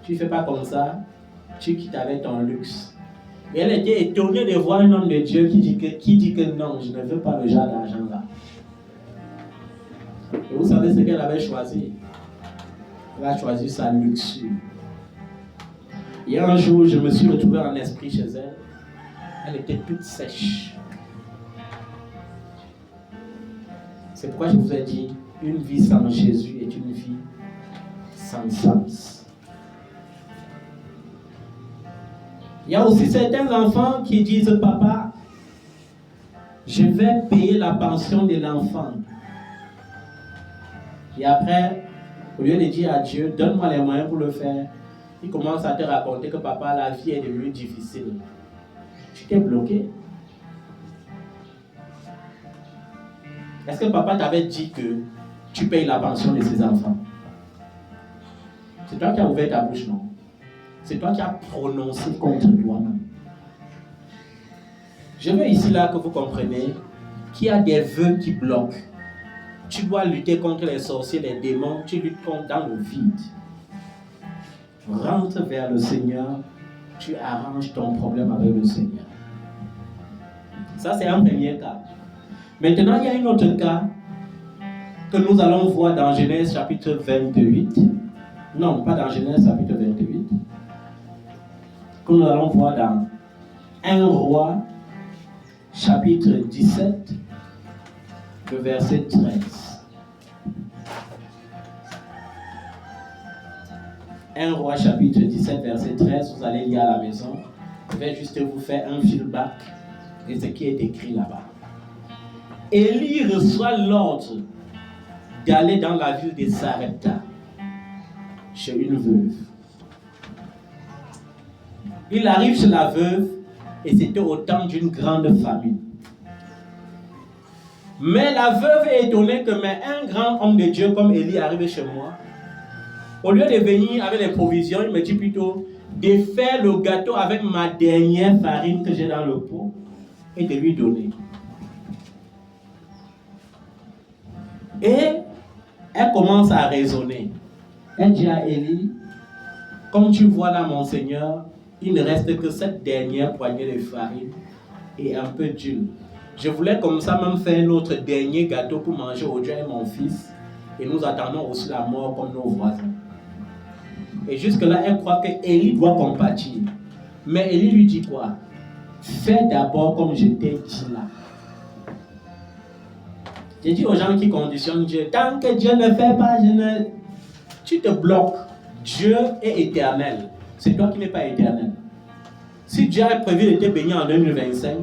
Tu ne fais pas comme ça, tu quittes avec ton luxe. Et elle était étonnée de voir un homme de Dieu qui dit que non, je ne veux pas le genre d'argent là. Et vous savez ce qu'elle avait choisi? Elle a choisi sa luxure. Et un jour, je me suis retrouvé en esprit chez elle. Elle était toute sèche. C'est pourquoi je vous ai dit, une vie sans Jésus est une vie sans sens. Il y a aussi certains enfants qui disent, papa, je vais payer la pension de l'enfant. Et après, au lieu de dire à Dieu, donne-moi les moyens pour le faire, il commence à te raconter que papa, la vie est devenue difficile. Tu t'es bloqué. Est-ce que papa t'avait dit que tu payes la pension de ses enfants? C'est toi qui as ouvert ta bouche, non? C'est toi qui as prononcé contre toi-même. Je veux ici là que vous compreniez qu'il y a des vœux qui bloquent. Tu dois lutter contre les sorciers, les démons, tu luttes contre dans le vide. Rentre vers le Seigneur, tu arranges ton problème avec le Seigneur. Ça, c'est un premier cas. Maintenant, il y a un autre cas que nous allons voir dans Genèse chapitre 28. Non, pas dans Genèse chapitre 28. Que nous allons voir dans 1 Roi chapitre 17, le verset 13. 1 Roi chapitre 17, verset 13, vous allez lire à la maison. Je vais juste vous faire un feedback de ce qui est écrit là-bas. Élie reçoit l'ordre d'aller dans la ville de Sarepta, chez une veuve. Il arrive chez la veuve et c'était au temps d'une grande famine. Mais la veuve est étonnée que un grand homme de Dieu comme Élie arrive chez moi. Au lieu de venir avec les provisions, il me dit plutôt de faire le gâteau avec ma dernière farine que j'ai dans le pot et de lui donner. Et elle commence à raisonner. Elle dit à Élie, comme tu vois là mon Seigneur, il ne reste que cette dernière poignée de farine et un peu d'huile. Je voulais comme ça même faire notre dernier gâteau pour manger aujourd'hui avec mon fils. Et nous attendons aussi la mort comme nos voisins. Et jusque-là, elle croit que Élie doit compatir. Mais Élie lui dit quoi? Fais d'abord comme je t'ai dit là. J'ai dit aux gens qui conditionnent Dieu, tant que Dieu ne fait pas, tu te bloques. Dieu est éternel. C'est toi qui n'es pas éternel. Si Dieu a prévu de te bénir en 2025,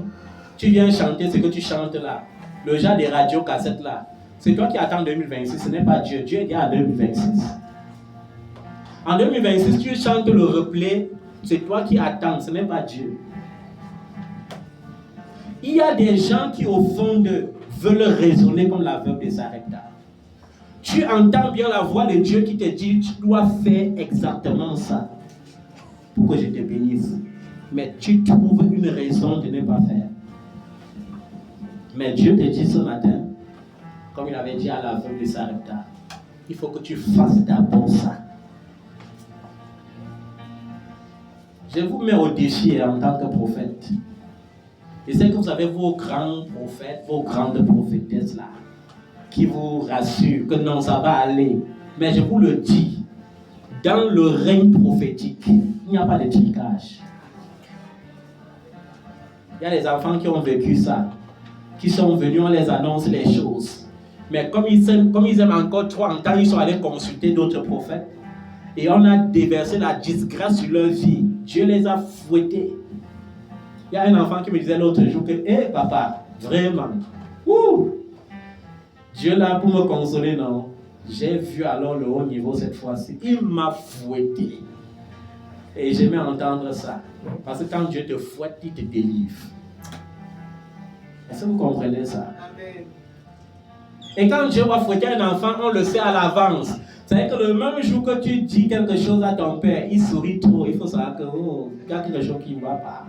tu viens chanter ce que tu chantes là. Le genre des radios cassettes là. C'est toi qui attends 2026, ce n'est pas Dieu. Dieu est en 2026. En 2026, tu chantes le replay, c'est toi qui attends, ce n'est pas Dieu. Il y a des gens qui au fond d'eux veulent raisonner comme la veuve de Sarepta. Tu entends bien la voix de Dieu qui te dit, tu dois faire exactement ça pour que je te bénisse. Mais tu trouves une raison de ne pas faire. Mais Dieu te dit ce matin, comme il avait dit à la veuve de Sarepta, il faut que tu fasses d'abord ça. Je vous mets au défi en tant que prophète. Je sais que vous avez vos grands prophètes, vos grandes prophétesses là, qui vous rassurent que non, ça va aller. Mais je vous le dis, dans le règne prophétique, il n'y a pas de tricage. Il y a des enfants qui ont vécu ça, qui sont venus, on les annonce les choses. Mais comme ils aiment encore trop entendre, ils sont allés consulter d'autres prophètes. Et on a déversé la disgrâce sur leur vie. Dieu les a fouettés. Il y a un enfant qui me disait l'autre jour que, hé papa, vraiment, Dieu là pour me consoler, non. J'ai vu alors le haut niveau cette fois-ci. Il m'a fouetté. Et j'aimais entendre ça. Parce que quand Dieu te fouette, il te délivre. Est-ce que vous comprenez ça? Amen. Et quand Dieu va fouetter un enfant, on le sait à l'avance. C'est-à-dire que le même jour que tu dis quelque chose à ton père, il sourit trop. Il faut savoir que, il y a quelque chose qui ne va pas.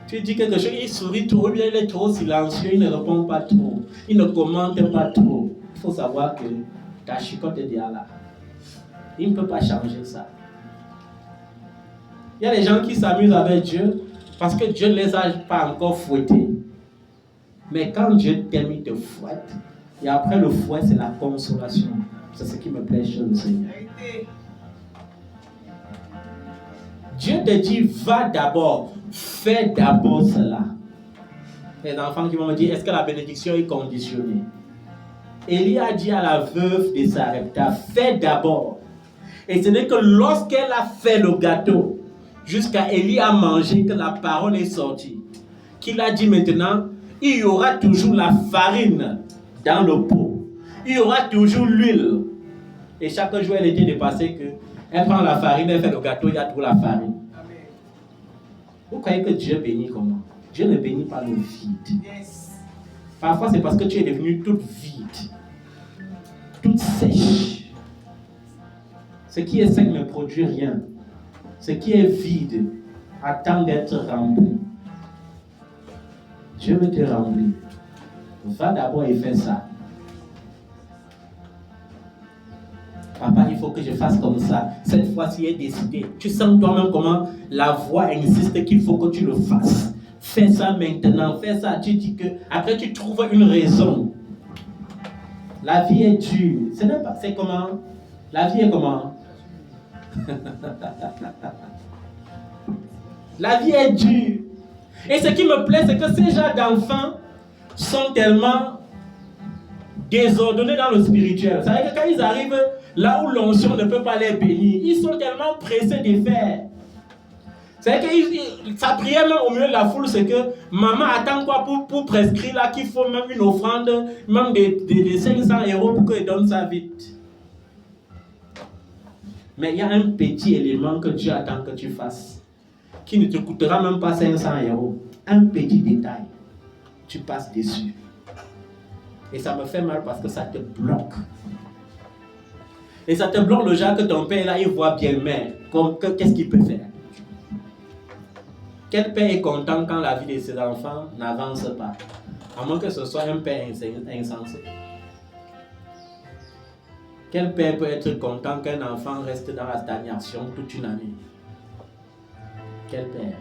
Tu dis quelque chose, il sourit trop, bien il est trop silencieux, il ne répond pas trop, il ne commente pas trop. Il faut savoir que ta chicotte est déjà là. Il ne peut pas changer ça. Il y a des gens qui s'amusent avec Dieu parce que Dieu ne les a pas encore fouettés. Mais quand Dieu t'aime, il te fouette. Et après le fouet, c'est la consolation. C'est ce qui me plaît chez le Seigneur. Dieu te dit, va d'abord, fais d'abord cela. Les enfants qui vont me dire, est-ce que la bénédiction est conditionnée? Élie a dit à la veuve de Sarepta, fais d'abord. Et ce n'est que lorsqu'elle a fait le gâteau, jusqu'à Élie a mangé, que la parole est sortie. qu'il a dit maintenant, il y aura toujours la farine dans le pot. Il y aura toujours l'huile. Et chaque jour, elle était dépassée que elle prend la farine, elle fait le gâteau, il y a toujours la farine. Amen. Vous croyez que Dieu bénit comment? Dieu ne bénit pas le vide. Yes. Parfois, c'est parce que tu es devenu toute vide, toute sèche. Ce qui est sec ne produit rien. Ce qui est vide attend d'être rempli. Dieu veut te remplir. Va d'abord et fais ça. Papa, il faut que je fasse comme ça. Cette fois-ci, est décidé. Tu sens toi-même comment la voix insiste qu'il faut que tu le fasses. Fais ça maintenant, fais ça. Tu dis que après tu trouves une raison. La vie est dure. Ce n'est pas. C'est comment? La vie est comment? La vie est dure. Et ce qui me plaît, c'est que ces gens d'enfants sont tellement désordonnés dans le spirituel. Ça veut dire que quand ils arrivent là où l'onction ne peut pas les bénir, ils sont tellement pressés de faire. C'est que sa prière même au milieu de la foule, c'est que maman attend quoi pour prescrire là qu'il faut même une offrande, même de 500 € pour qu'elle donne ça vite. Mais il y a un petit élément que Dieu attend que tu fasses, qui ne te coûtera même pas 500 €. Un petit détail, tu passes dessus. Et ça me fait mal parce que ça te bloque. Et ça te bloque le genre que ton père là, il voit bien, mais qu'est-ce qu'il peut faire? Quel père est content quand la vie de ses enfants n'avance pas? À moins que ce soit un père insensé. Quel père peut être content qu'un enfant reste dans la stagnation toute une année? Quel père?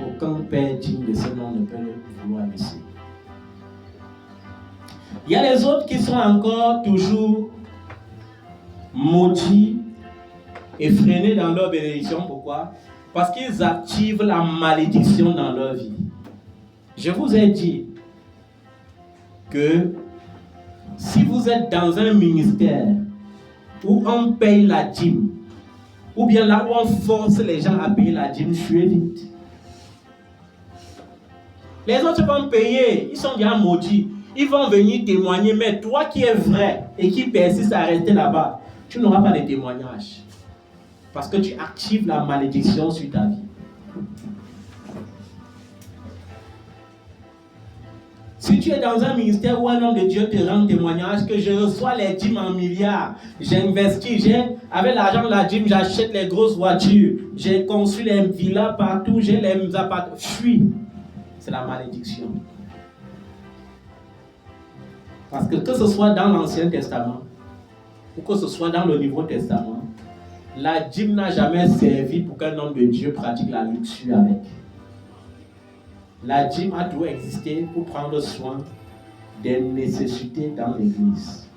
Aucun père digne de ce nom ne peut le vouloir laisser. Il y a les autres qui sont encore toujours maudits et freinés dans leur bénédiction. Pourquoi? Parce qu'ils activent la malédiction dans leur vie. Je vous ai dit que si vous êtes dans un ministère où on paye la dîme, ou bien là où on force les gens à payer la dîme, suivez vite. Les autres vont payer, ils sont bien maudits. Ils vont venir témoigner, mais toi qui es vrai et qui persiste à rester là-bas, tu n'auras pas de témoignage. Parce que tu actives la malédiction sur ta vie. Si tu es dans un ministère où un homme de Dieu te rend témoignage que je reçois les dîmes en milliards, j'investis, avec l'argent de la dîme, j'achète les grosses voitures, j'ai construit les villas partout, j'ai les appartements, fuis. C'est la malédiction. Parce que ce soit dans l'Ancien Testament ou que ce soit dans le Nouveau Testament, la dîme n'a jamais servi pour qu'un homme de Dieu pratique la luxure avec. La dîme a toujours existé pour prendre soin des nécessités dans l'Église.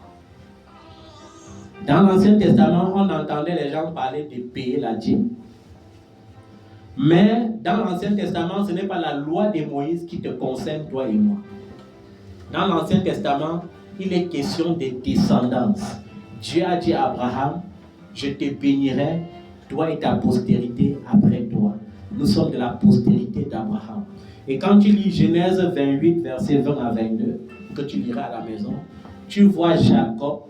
Dans l'Ancien Testament, on entendait les gens parler de payer la dîme. Mais dans l'Ancien Testament, ce n'est pas la loi de Moïse qui te concerne, toi et moi. Dans l'Ancien Testament, il est question de descendance. Dieu a dit à Abraham, je te bénirai, toi et ta postérité après toi. Nous sommes de la postérité d'Abraham. Et quand tu lis Genèse 28, versets 20 à 22, que tu liras à la maison, tu vois Jacob,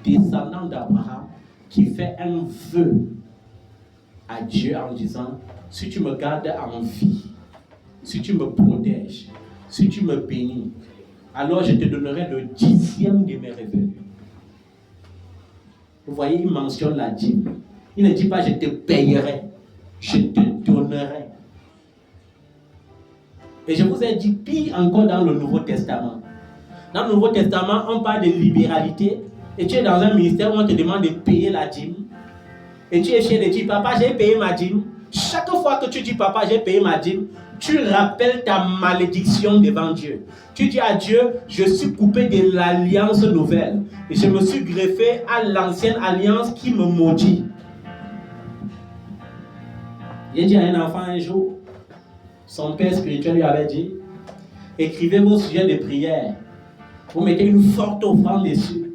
descendant d'Abraham, qui fait un vœu à Dieu en disant, si tu me gardes en vie, si tu me protèges, si tu me bénis, alors je te donnerai le 10e de mes revenus. Vous voyez, il mentionne la dîme. Il ne dit pas je te payerai, je te donnerai. Et je vous ai dit pire encore dans le Nouveau Testament. Dans le Nouveau Testament, on parle de libéralité. Et tu es dans un ministère où on te demande de payer la dîme. Et tu es chez les dire, papa, j'ai payé ma dîme. Chaque fois que tu dis, papa, j'ai payé ma dîme, tu rappelles ta malédiction devant Dieu. Tu dis à Dieu, je suis coupé de l'alliance nouvelle. Et je me suis greffé à l'ancienne alliance qui me maudit. J'ai dit à un enfant un jour, son père spirituel lui avait dit, écrivez vos sujets de prière. Vous mettez une forte offrande dessus.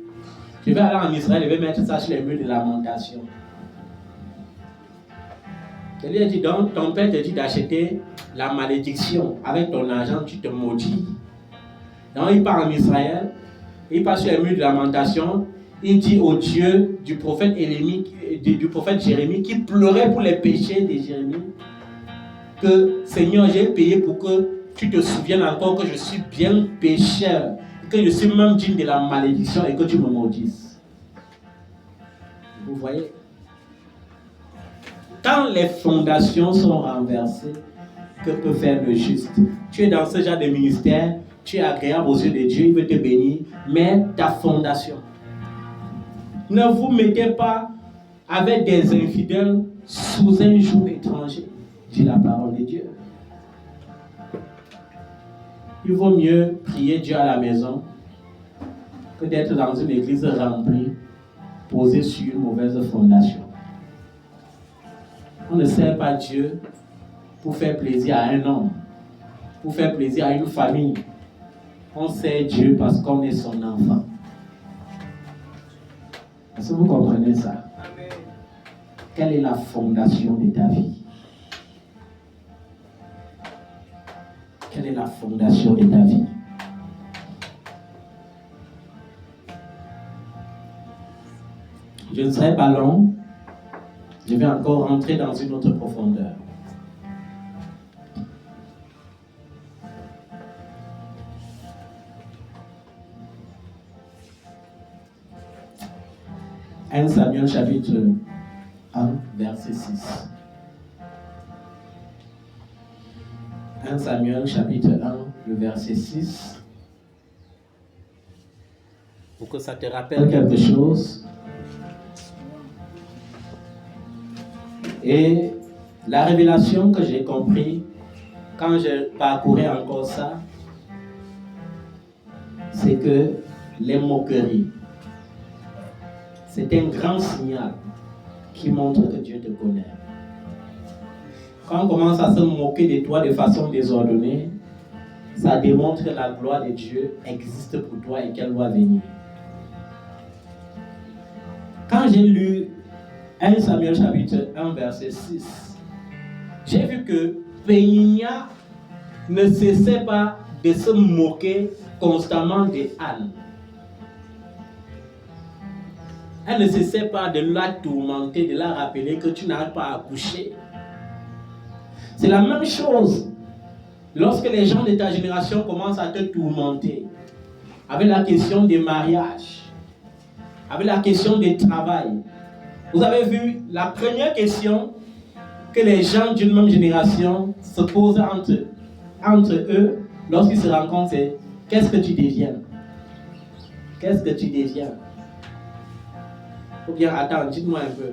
Je vais aller en Israël, je vais mettre ça sur les murs de lamentation. Je lui ai dit, donc ton père te dit d'acheter la malédiction. Avec ton argent, tu te maudis. Donc il part en Israël, il passe sur les murs de lamentation, il dit au Dieu du prophète Jérémie, qui pleurait pour les péchés de Jérémie, que Seigneur, j'ai payé pour que tu te souviennes encore que je suis bien pécheur, que je suis même digne de la malédiction et que tu me maudisses. Vous voyez? Quand les fondations sont renversées, que peut faire le juste? Tu es dans ce genre de ministère, tu es agréable aux yeux de Dieu, il veut te bénir, mais ta fondation. Ne vous mettez pas avec des infidèles sous un joug étranger, dit la parole de Dieu. Il vaut mieux prier Dieu à la maison que d'être dans une église remplie, posée sur une mauvaise fondation. On ne sert pas Dieu pour faire plaisir à un homme, pour faire plaisir à une famille. On sert Dieu parce qu'on est son enfant. Est-ce que vous comprenez ça? Amen. Quelle est la fondation de ta vie? Quelle est la fondation de ta vie? Je ne serai pas long. Je vais encore rentrer dans une autre profondeur. « 1 Samuel chapitre 1, verset 6. 1 Samuel chapitre 1, le verset 6. Pour que ça te rappelle quelque chose. Et la révélation que j'ai compris quand je parcourais encore ça, c'est que les moqueries, c'est un grand signal qui montre que Dieu te connaît. Quand on commence à se moquer de toi de façon désordonnée, ça démontre que la gloire de Dieu existe pour toi et qu'elle va venir. Quand j'ai lu 1 Samuel chapitre 1 verset 6, j'ai vu que Péninia ne cessait pas de se moquer constamment de Anne. Elle ne cessait pas de la tourmenter, de la rappeler que tu n'arrives pas à accoucher. C'est la même chose lorsque les gens de ta génération commencent à te tourmenter avec la question des mariages, avec la question du travail. Vous avez vu, la première question que les gens d'une même génération se posent entre eux lorsqu'ils se rencontrent, c'est qu'est-ce que tu deviens? Qu'est-ce que tu deviens? Ou bien, attends, dites-moi un peu.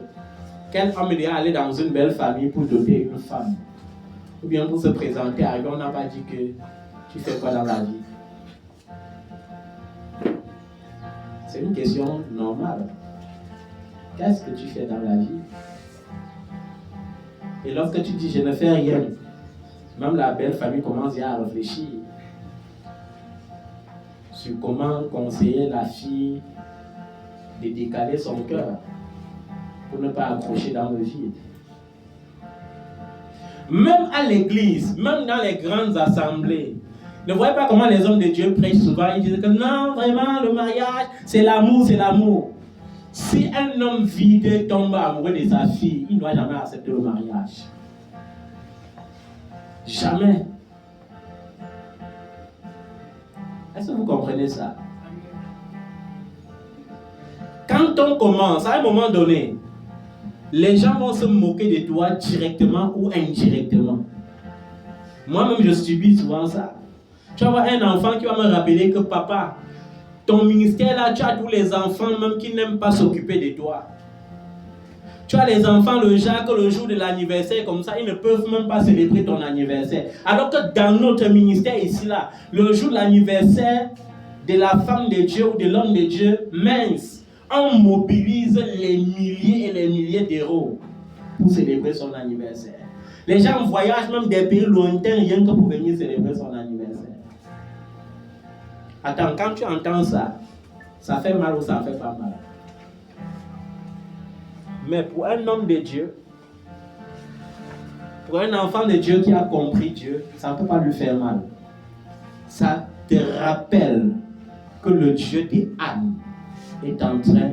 Quel homme est allé dans une belle famille pour doter une femme? Ou bien pour se présenter, on n'a pas dit que tu fais quoi dans la vie? C'est une question normale. Qu'est-ce que tu fais dans la vie? Et lorsque tu dis je ne fais rien, même la belle famille commence à réfléchir sur comment conseiller la fille de décaler son cœur pour ne pas accrocher dans le vide. Même à l'église, même dans les grandes assemblées, ne voyez pas comment les hommes de Dieu prêchent souvent. Ils disent que non, vraiment, le mariage, c'est l'amour, c'est l'amour. Si un homme vide tombe amoureux de sa fille, il ne doit jamais accepter le mariage. Jamais. Est-ce que vous comprenez ça? Quand on commence, à un moment donné, les gens vont se moquer de toi directement ou indirectement. Moi-même, je subis souvent ça. Tu vas voir un enfant qui va me rappeler que papa, ton ministère là, tu as tous les enfants même qui n'aiment pas s'occuper de toi. Tu as les enfants, le genre que le jour de l'anniversaire, comme ça, ils ne peuvent même pas célébrer ton anniversaire. Alors que dans notre ministère ici là, le jour de l'anniversaire de la femme de Dieu ou de l'homme de Dieu, mince, on mobilise les milliers et les milliers d'euros pour célébrer son anniversaire. Les gens voyagent même des pays lointains rien que pour venir célébrer son anniversaire. Attends, quand tu entends ça, ça fait mal ou ça fait pas mal? Mais pour un homme de Dieu, Pour un enfant de Dieu qui a compris Dieu, ça ne peut pas lui faire mal. Ça te rappelle que le Dieu des âmes est en train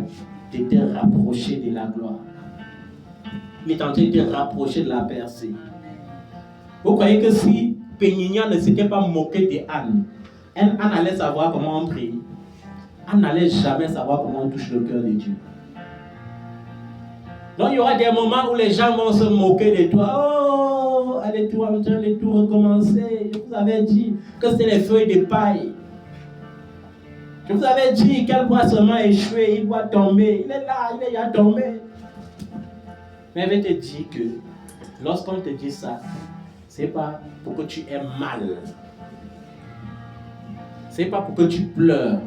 de te rapprocher de la gloire. Il est en train de te rapprocher de la percée. Vous croyez que si Pénignan ne s'était pas moqué des ânes, Anne allait savoir comment on prie. Anne n'allait jamais savoir comment on touche le cœur de Dieu. Donc il y aura des moments où les gens vont se moquer de toi. Oh, elle est tout en train de tout recommencer. Je vous avais dit que c'était les feuilles de paille. Je vous avais dit qu'elle doit seulement échouer, il doit tomber. Il est là, il est à tomber. Mais elle te dit que lorsqu'on te dit ça, c'est pas pour que tu aies mal. C'est pas pour que tu pleures.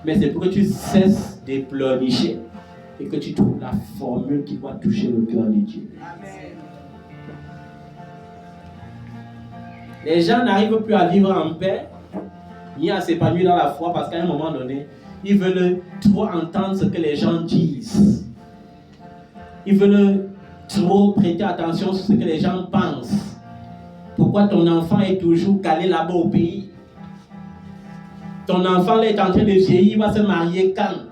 Mais c'est pour que tu cesses de pleurnicher et que tu trouves la formule qui va toucher le cœur de Dieu. Amen. Les gens n'arrivent plus à vivre en paix, ni à s'épanouir dans la foi parce qu'à un moment donné, ils veulent trop entendre ce que les gens disent. Ils veulent trop prêter attention sur ce que les gens pensent. Pourquoi ton enfant est toujours calé là-bas au pays? Ton enfant là, est en train de vieillir, il va se marier quand?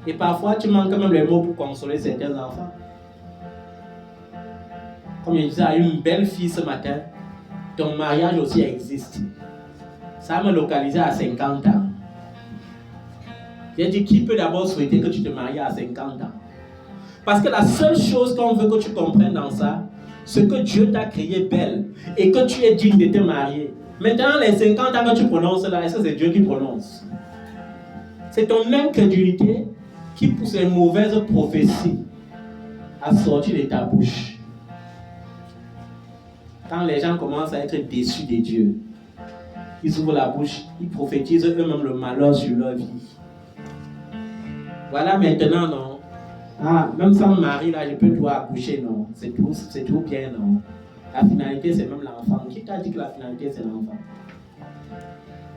Et parfois, tu manques même les mots pour consoler certains enfants. Comme je disais à une belle fille ce matin, ton mariage aussi existe. Ça m'a localisé à 50 ans. J'ai dit, qui peut d'abord souhaiter que tu te maries à 50 ans? Parce que la seule chose qu'on veut que tu comprennes dans ça, c'est que Dieu t'a créé belle et que tu es digne de te marier. Maintenant, les 50 ans que tu prononces là, est-ce que c'est Dieu qui prononce? C'est ton incrédulité qui pousse les mauvaises prophéties à sortir de ta bouche. Quand les gens commencent à être déçus de Dieu, ils ouvrent la bouche, ils prophétisent eux-mêmes le malheur sur leur vie. Voilà maintenant, non. Ah, même sans mari, là, je peux tout accoucher, non. C'est tout bien, non. La finalité, c'est même l'enfant. Qui t'a dit que la finalité, c'est l'enfant?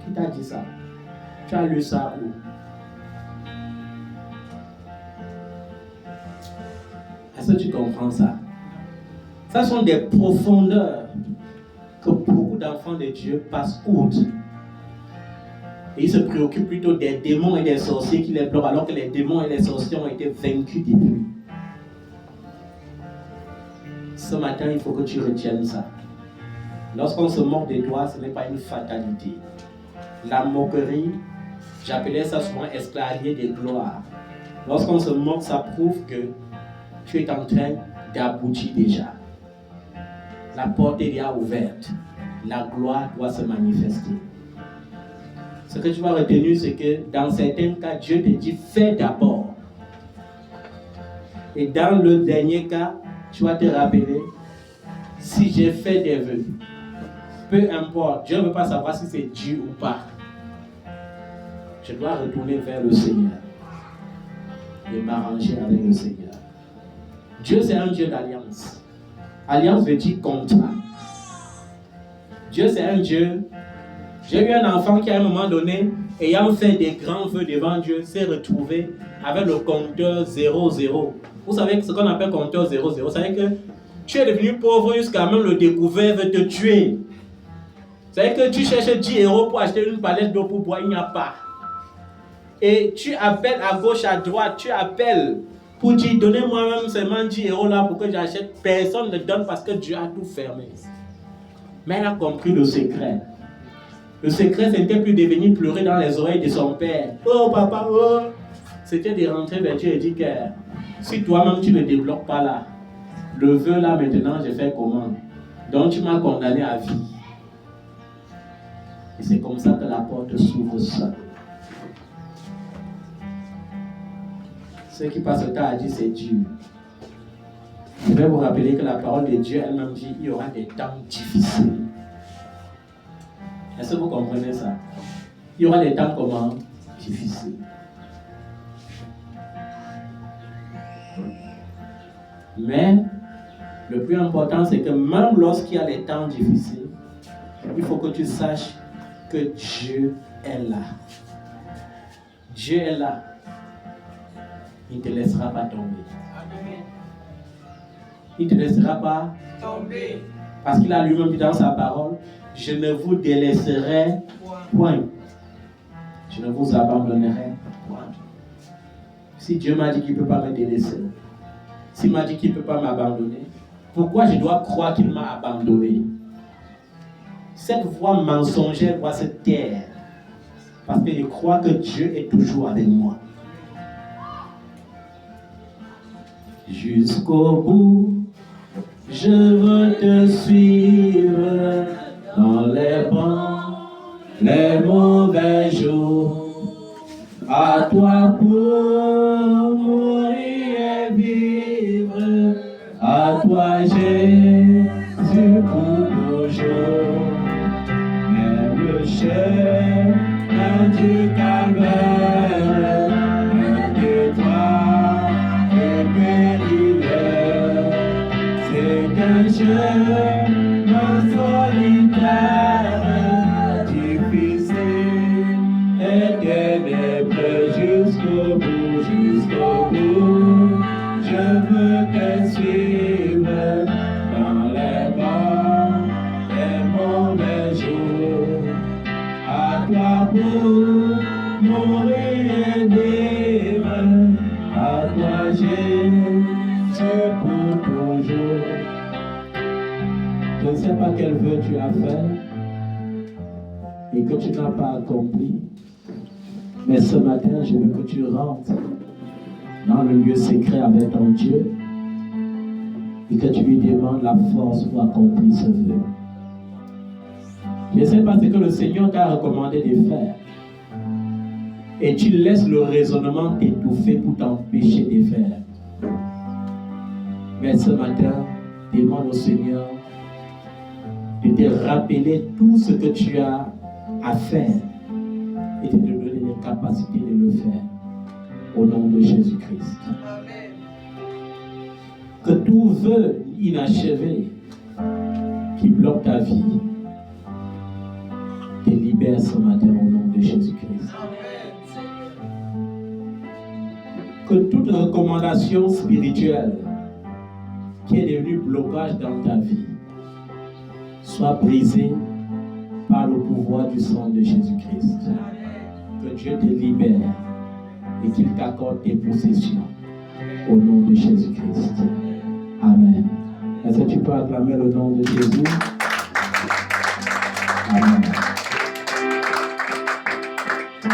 Qui t'a dit ça? Tu as lu ça où? Est-ce que tu comprends ça? Ça sont des profondeurs que beaucoup d'enfants de Dieu passent outre. Et ils se préoccupent plutôt des démons et des sorciers qui les bloquent, alors que les démons et les sorciers ont été vaincus depuis. Ce matin, il faut que tu retiennes ça. Lorsqu'on se moque de toi, ce n'est pas une fatalité. La moquerie, j'appelais ça souvent escalier de gloire. Lorsqu'on se moque, ça prouve que tu es en train d'aboutir déjà. La porte est déjà ouverte. La gloire doit se manifester. Ce que tu vas retenir, c'est que dans certains cas, Dieu te dit fais d'abord. Et dans le dernier cas, tu vas te rappeler, si j'ai fait des vœux, peu importe, Dieu ne veut pas savoir si c'est Dieu ou pas. Je dois retourner vers le Seigneur et m'arranger avec le Seigneur. Dieu, c'est un Dieu d'alliance. Alliance veut dire contrat. Dieu, c'est un Dieu. J'ai eu un enfant qui, à un moment donné, ayant fait des grands vœux devant Dieu, s'est retrouvé avec le compteur 0-0. Vous savez ce qu'on appelle compteur 0-0. Vous savez que tu es devenu pauvre jusqu'à même le découvert veut te tuer. Vous savez que tu cherches 10 € pour acheter une palette d'eau pour boire, il n'y a pas. Et tu appelles à gauche, à droite, tu appelles pour dire donnez-moi même seulement 10 € là pour que j'achète. Personne ne donne parce que Dieu a tout fermé. Mais elle a compris le secret. Le secret, c'était plus de venir pleurer dans les oreilles de son père. Oh papa, oh. C'était de rentrer vers Dieu et dire que si toi-même tu ne débloques pas là, le vœu là maintenant, je fais comment? Donc tu m'as condamné à vie. Et c'est comme ça que la porte s'ouvre seule. Ce qui passe le temps à dire c'est Dieu. Je vais vous rappeler que la parole de Dieu elle-même dit il y aura des temps difficiles. Est-ce que vous comprenez ça? Il y aura des temps comment? Difficiles. Mais le plus important, c'est que même lorsqu'il y a des temps difficiles, il faut que tu saches que Dieu est là. Dieu est là. Il ne te laissera pas tomber. Il ne te laissera pas tomber. Parce qu'il a lui-même dit dans sa parole, je ne vous délaisserai point. Je ne vous abandonnerai point. Si Dieu m'a dit qu'il ne peut pas me délaisser, s'il m'a dit qu'il ne peut pas m'abandonner, pourquoi je dois croire qu'il m'a abandonné? Cette voix mensongère doit se taire. Parce que je crois que Dieu est toujours avec moi. Jusqu'au bout, je veux te suivre dans les bons, les mauvais jours. À toi pour mourir et vivre. À toi Jésus pour toujours. Même le chemin du calvaire, même de toi et péridère. C'est qu'un chemin solitaire, difficile et ténébreux jusqu'au bout, jusqu'au bout. Je veux te suivre dans les bons, les mauvais jours. À toi pour mourir et vivre. À toi Jésus pour toujours. Je ne sais pas quel vœu tu as fait et que tu n'as pas accompli. Mais ce matin, je veux que tu rentres dans le lieu secret avec ton Dieu et que tu lui demandes la force pour accomplir ce vœu. Je ne sais pas ce que le Seigneur t'a recommandé de faire et tu laisses le raisonnement t'étouffer pour t'empêcher de faire. Mais ce matin, demande au Seigneur de te rappeler tout ce que tu as à faire et de te donner les capacités de le faire. Au nom de Jésus-Christ. Que tout vœu inachevé qui bloque ta vie te libère ce matin au nom de Jésus-Christ. Que toute recommandation spirituelle qui est devenue blocage dans ta vie soit brisée par le pouvoir du sang de Jésus-Christ. Que Dieu te libère et qu'il t'accorde tes possessions au nom de Jésus-Christ. Amen. Est-ce que tu peux acclamer le nom de Jésus? Amen.